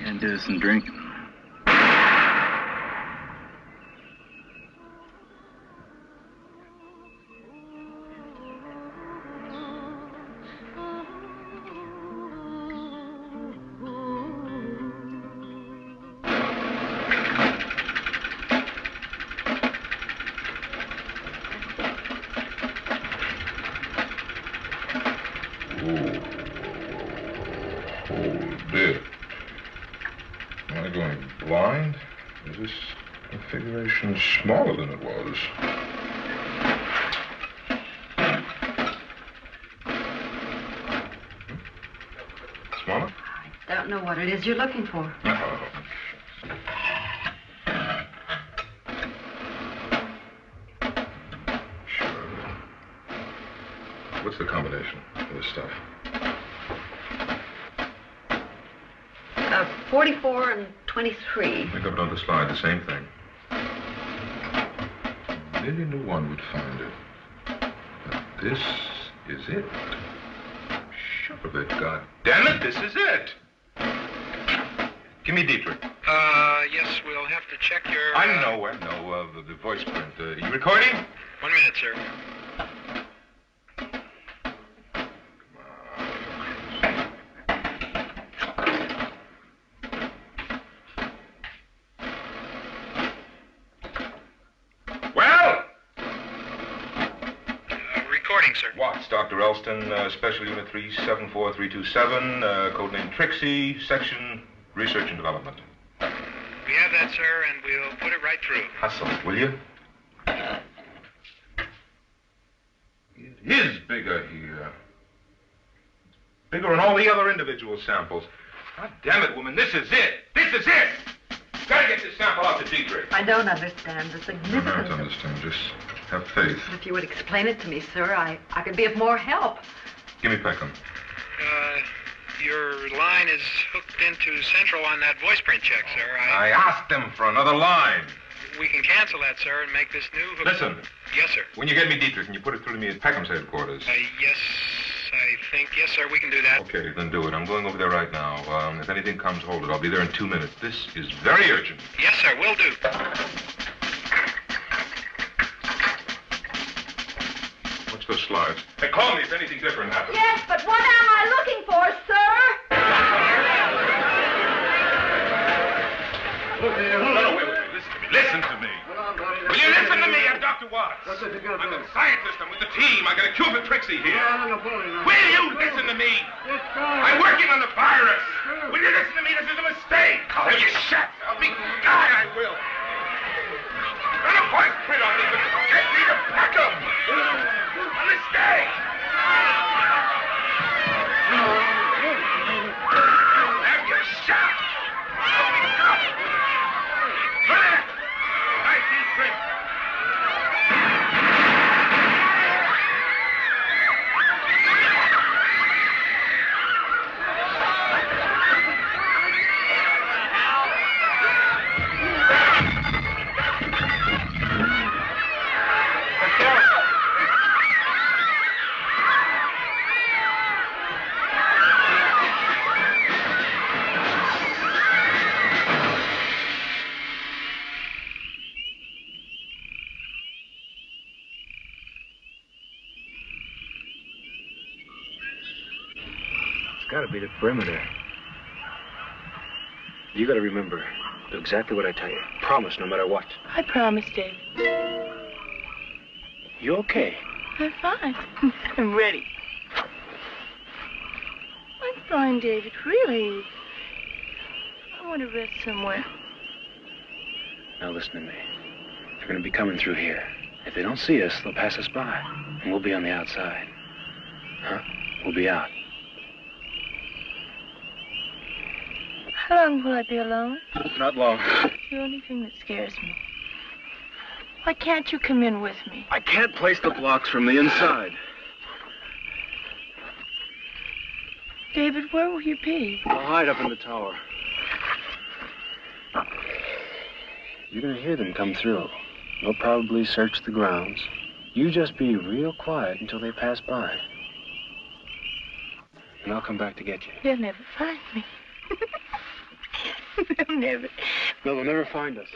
[SPEAKER 2] Gonna do some drinking.
[SPEAKER 19] Smaller than it was. Smaller?
[SPEAKER 21] I don't know what it is you're looking for.
[SPEAKER 19] Oh. Sure. What's the combination of this stuff?
[SPEAKER 21] 44 and 23.
[SPEAKER 19] Look up on the slide, the same thing. 1,000,000 to 1 would find it. But this is it. Shut up it, God damn it, this is it. Give me Dietrich.
[SPEAKER 4] Yes, we'll have to check your...
[SPEAKER 19] I know the voice print. You recording?
[SPEAKER 4] 1 minute, sir.
[SPEAKER 19] Well,
[SPEAKER 4] morning, sir.
[SPEAKER 19] Watts, Dr. Elston, Special Unit 374327, codename Trixie, Section Research and Development.
[SPEAKER 4] We have that, sir, and we'll put it right through.
[SPEAKER 19] Hustle, will you? It is bigger here. Bigger than all the other individual samples. God damn it, woman, this is it! This is it! Gotta get this sample out to Dietrich.
[SPEAKER 21] I don't understand the
[SPEAKER 19] I
[SPEAKER 21] significance
[SPEAKER 19] don't
[SPEAKER 21] of...
[SPEAKER 19] understand. Just have faith.
[SPEAKER 21] If you would explain it to me, sir, I could be of more help.
[SPEAKER 19] Give me Peckham.
[SPEAKER 4] Your line is hooked into Central on that voice print check, sir.
[SPEAKER 19] I asked them for another line.
[SPEAKER 4] We can cancel that, sir, and make this new hook...
[SPEAKER 19] Listen.
[SPEAKER 4] Yes, sir.
[SPEAKER 19] When you get me Dietrich, can you put it through to me at Peckham's headquarters?
[SPEAKER 4] Yes, I think. Yes, sir, we can do that.
[SPEAKER 19] Okay, then do it. I'm going over there right now. If anything comes, hold it. I'll be there in 2 minutes. This is very urgent.
[SPEAKER 4] Yes, sir, will do.
[SPEAKER 19] What's those slides? Hey, call me if anything different happens.
[SPEAKER 21] Yes, but what am I looking for, sir?
[SPEAKER 19] No, wait. Listen to me. Will you listen to me? I'm Dr. Watts.
[SPEAKER 13] What's it you got
[SPEAKER 19] I'm the scientist. I'm with the team. I got a cure for Trixie here.
[SPEAKER 13] Will
[SPEAKER 19] Will you listen to me? I'm working on the virus. Will you listen to me? This is a mistake. Will you shut up? Be God, I will. Not a voice print on me, but get me to Peckham. A mistake. Have you shot?
[SPEAKER 6] It's gotta be the perimeter. You gotta remember, do exactly what I tell you. Promise, no matter what.
[SPEAKER 3] I promise, Dave.
[SPEAKER 6] You okay?
[SPEAKER 3] I'm fine. I'm ready. I'm fine, David, really. I want to rest somewhere.
[SPEAKER 6] Now listen to me. They're gonna be coming through here. If they don't see us, they'll pass us by. And we'll be on the outside. Huh? We'll be out.
[SPEAKER 3] How long will I be alone?
[SPEAKER 6] Not long.
[SPEAKER 3] It's the only thing that scares me. Why can't you come in with me?
[SPEAKER 6] I can't place the blocks from the inside.
[SPEAKER 3] David, where will you be?
[SPEAKER 6] I'll hide up in the tower. You're gonna hear them come through. They'll probably search the grounds. You just be real quiet until they pass by. And I'll come back to get you.
[SPEAKER 3] They'll never find me. They'll never...
[SPEAKER 6] No, they'll never find us.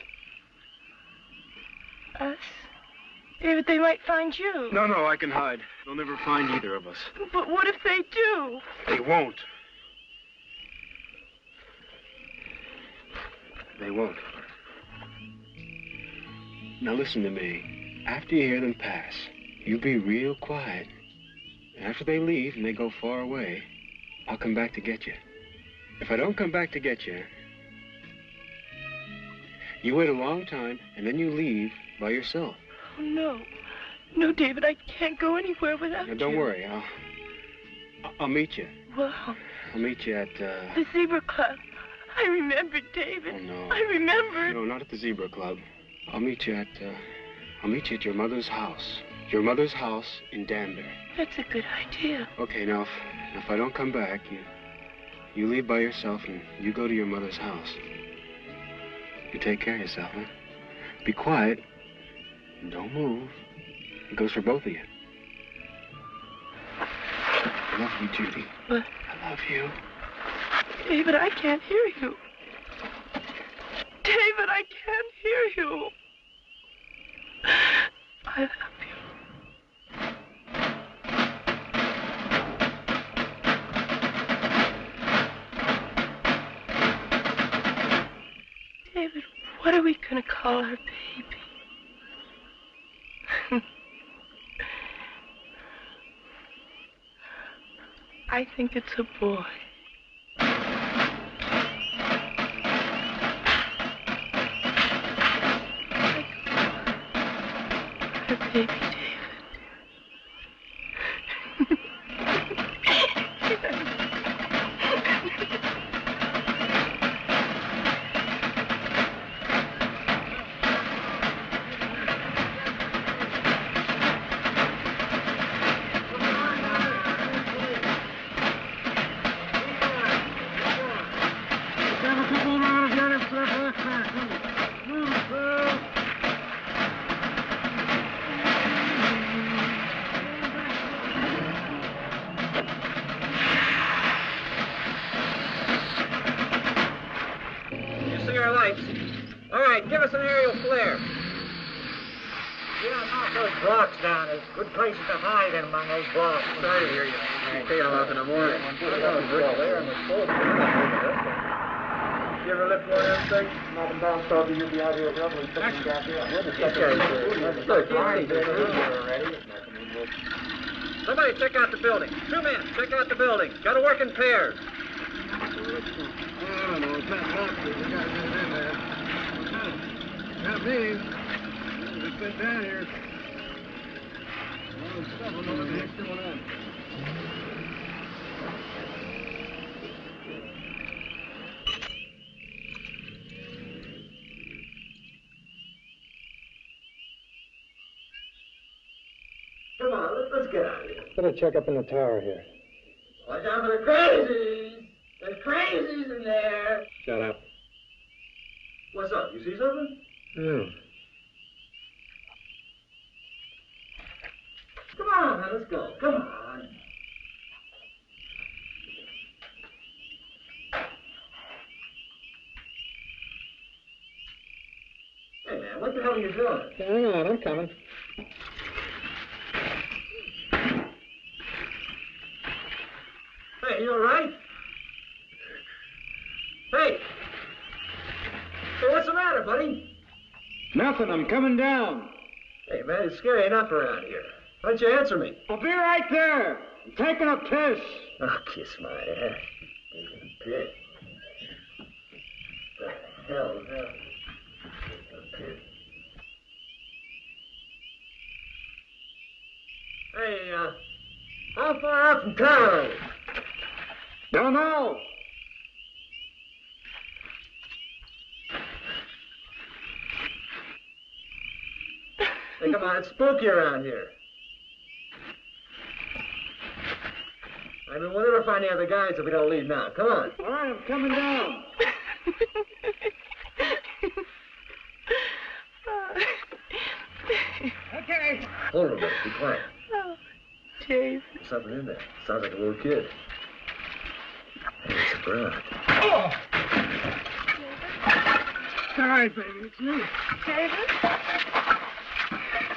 [SPEAKER 3] Us? David, they might find you.
[SPEAKER 6] No, I can hide. They'll never find either of us.
[SPEAKER 3] But what if they do?
[SPEAKER 6] They won't. They won't. Now listen to me. After you hear them pass, you be real quiet. And after they leave and they go far away, I'll come back to get you. If I don't come back to get you, you wait a long time and then you leave by yourself.
[SPEAKER 3] Oh, no. No, David, I can't go anywhere without you.
[SPEAKER 6] Now, don't worry. I'll meet you.
[SPEAKER 3] Well...
[SPEAKER 6] I'll meet you at,
[SPEAKER 3] the Zebra Club. I remembered, David.
[SPEAKER 6] Oh, no.
[SPEAKER 3] I remembered.
[SPEAKER 6] No, not at the Zebra Club. I'll meet you at your mother's house. Your mother's house in Danbury.
[SPEAKER 3] That's a good idea.
[SPEAKER 6] Okay, now, if I don't come back, you leave by yourself and you go to your mother's house. You take care of yourself, huh? Be quiet. And don't move. It goes for both of you. I love you, Judy.
[SPEAKER 3] What?
[SPEAKER 6] I love you.
[SPEAKER 3] David, I can't hear you. David, I can't hear you. I love you. David, what are we going to call our baby? I think it's a boy. A baby David.
[SPEAKER 17] Give us an aerial flare. Yeah, knock those blocks down. There's good places to hide in among those blocks. Sorry to hear you. Stay off in the morning. You ever lift one of them things? Knock them down, Starby. You'll be out here probably picking back up. We're the second already. Somebody check out the building. 2 men, check out the building. Got to work in pairs.
[SPEAKER 13] I don't know. It's not possible. We got to get it in there. Not me. We've been down here. Well, stuff. I don't know what the heck's going on.
[SPEAKER 17] Come on, let's get out of here.
[SPEAKER 13] Better check up in the tower here.
[SPEAKER 17] Watch out for the crazies. There's crazies in there.
[SPEAKER 13] Shut up.
[SPEAKER 17] What's up? You see something?
[SPEAKER 13] Hmm.
[SPEAKER 17] Come on, man, let's go. Come on. Hey, man, what the hell are you doing?
[SPEAKER 13] Hang on, I'm coming.
[SPEAKER 17] Hey, you all right? Hey! Hey, what's the matter, buddy?
[SPEAKER 13] Nothing, I'm coming down.
[SPEAKER 17] Hey, man, it's scary enough around here. Why don't you answer me?
[SPEAKER 13] I'll be right there. I'm taking a piss.
[SPEAKER 17] Oh, kiss my ass. Taking a piss. The hell, a piss. Hey, how far out from town?
[SPEAKER 13] Don't know.
[SPEAKER 17] Hey, come on, it's spooky around here. I mean, we'll never find the other guys if we don't leave now. Come on.
[SPEAKER 13] All right, I'm coming down. Okay.
[SPEAKER 17] Hold on a minute. Be quiet.
[SPEAKER 3] Oh, Dave.
[SPEAKER 17] There's something in there. Sounds like a little kid. Hey, it's a broad.
[SPEAKER 13] Oh! All right, baby, it's me.
[SPEAKER 3] David?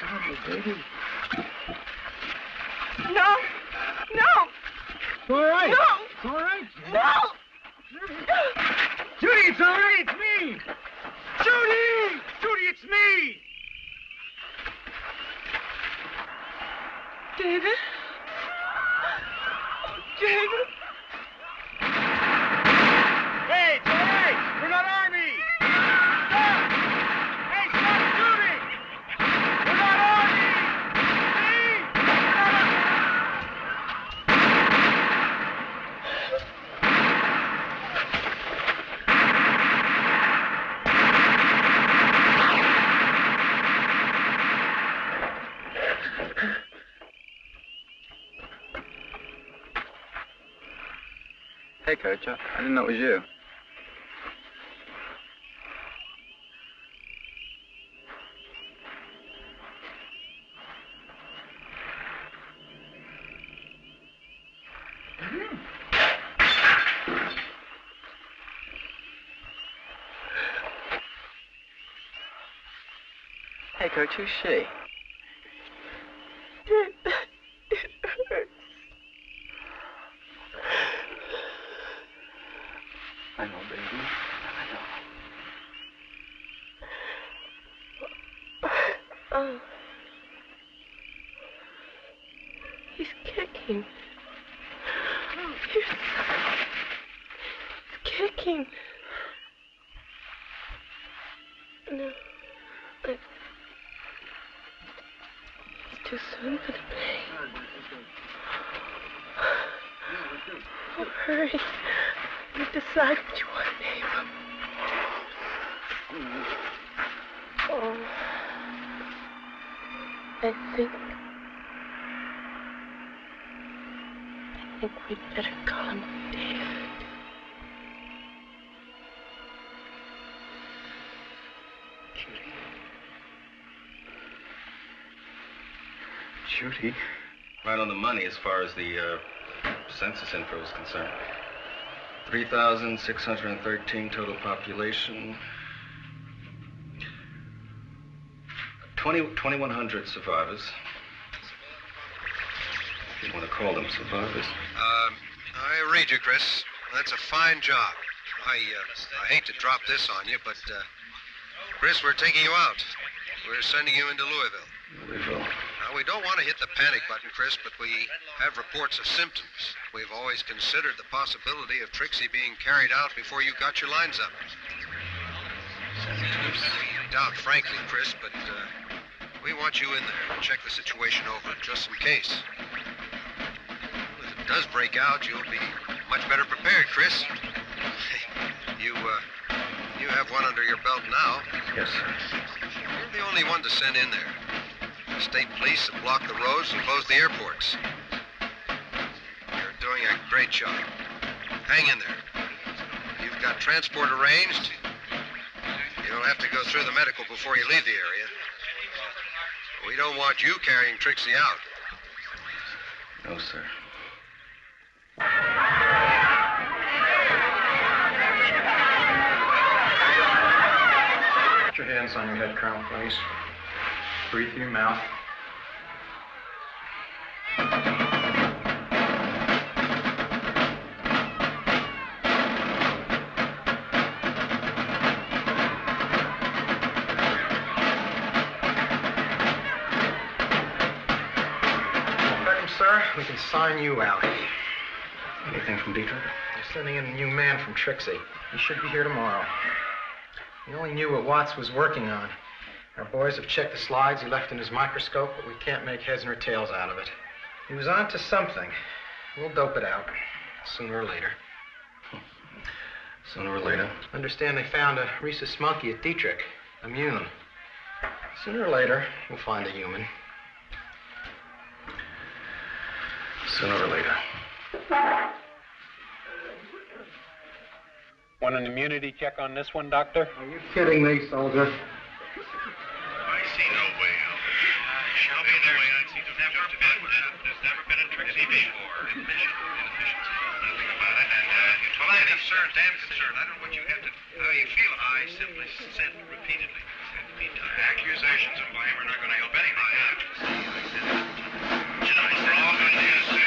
[SPEAKER 13] Oh, baby.
[SPEAKER 3] No! No!
[SPEAKER 13] It's all right.
[SPEAKER 3] No!
[SPEAKER 13] It's all right.
[SPEAKER 3] No!
[SPEAKER 13] Judy, it's all right. It's me. Judy! Judy, it's me.
[SPEAKER 3] David? David?
[SPEAKER 13] Hey, it's all right. We're not army. Stop! Hey, stop shooting! We're not army. See?
[SPEAKER 2] Hey, Coach, I didn't know it was you. Hey, Coach, who's she?
[SPEAKER 3] It hurts.
[SPEAKER 2] I know, baby. I know.
[SPEAKER 3] Oh. He's kicking. It's kicking. No. It's too soon for the pain. Oh, hurry. You decide what you want to name him. Oh. I think we'd better call him David.
[SPEAKER 9] Judy? Right on the money as far as the census info is concerned. 3,613 total population. 2,100 survivors. If you want to call them survivors.
[SPEAKER 14] I read you, Chris. That's a fine job. I hate to drop this on you, but, Chris, we're taking you out. We're sending you into Louisville.
[SPEAKER 9] Louisville?
[SPEAKER 14] Now, we don't want to hit the panic button, Chris, but we have reports of symptoms. We've always considered the possibility of Trixie being carried out before you got your lines up. I doubt, frankly, Chris, but we want you in there to check the situation over, just in case. If it does break out, you'll be much better prepared, Chris. You have one under your belt now.
[SPEAKER 9] Yes, sir.
[SPEAKER 14] You're the only one to send in there. The state police have blocked the roads and closed the airports. You're doing a great job. Hang in there. You've got transport arranged. You'll have to go through the medical before you leave the area. We don't want you carrying Trixie out.
[SPEAKER 9] No, sir.
[SPEAKER 1] Put your hands on your head, Colonel, please. Breathe through your mouth. Sir, we can sign you out.
[SPEAKER 9] Anything from Dietrich?
[SPEAKER 1] We're sending in a new man from Trixie. He should be here tomorrow. We only knew what Watts was working on. Our boys have checked the slides he left in his microscope, but we can't make heads nor tails out of it. He was on to something. We'll dope it out, sooner or later.
[SPEAKER 9] Sooner or later?
[SPEAKER 1] Understand they found a rhesus monkey at Dietrich, a MacMillan. Sooner or later, we'll find a human.
[SPEAKER 9] Sooner or later.
[SPEAKER 22] Want an immunity check on this one, Doctor?
[SPEAKER 6] Are you kidding me, soldier?
[SPEAKER 11] I see no way out. Shelby, there's never been a Trixie before. Inefficiency. Nothing about it. And you told me concerned, damn concerned. I don't know what you have to, how you feel. I simply said repeatedly. Accusations of blame are not going to help anybody. We're all going to use this.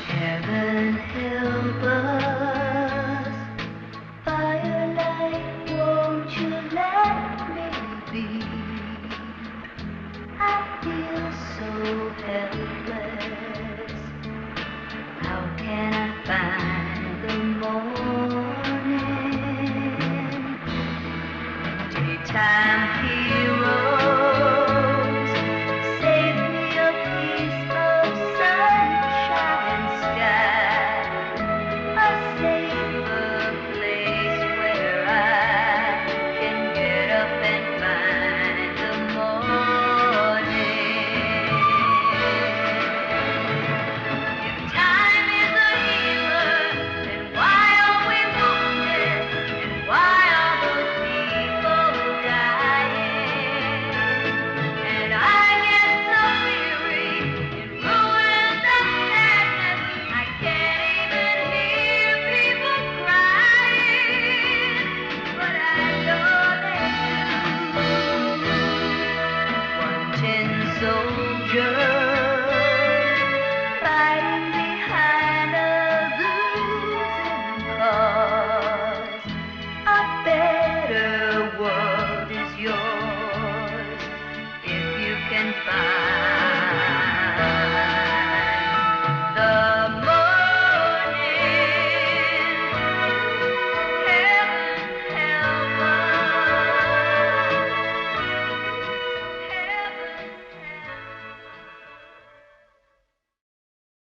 [SPEAKER 16] Heaven help us, firelight, won't you let me be? I feel so helpless.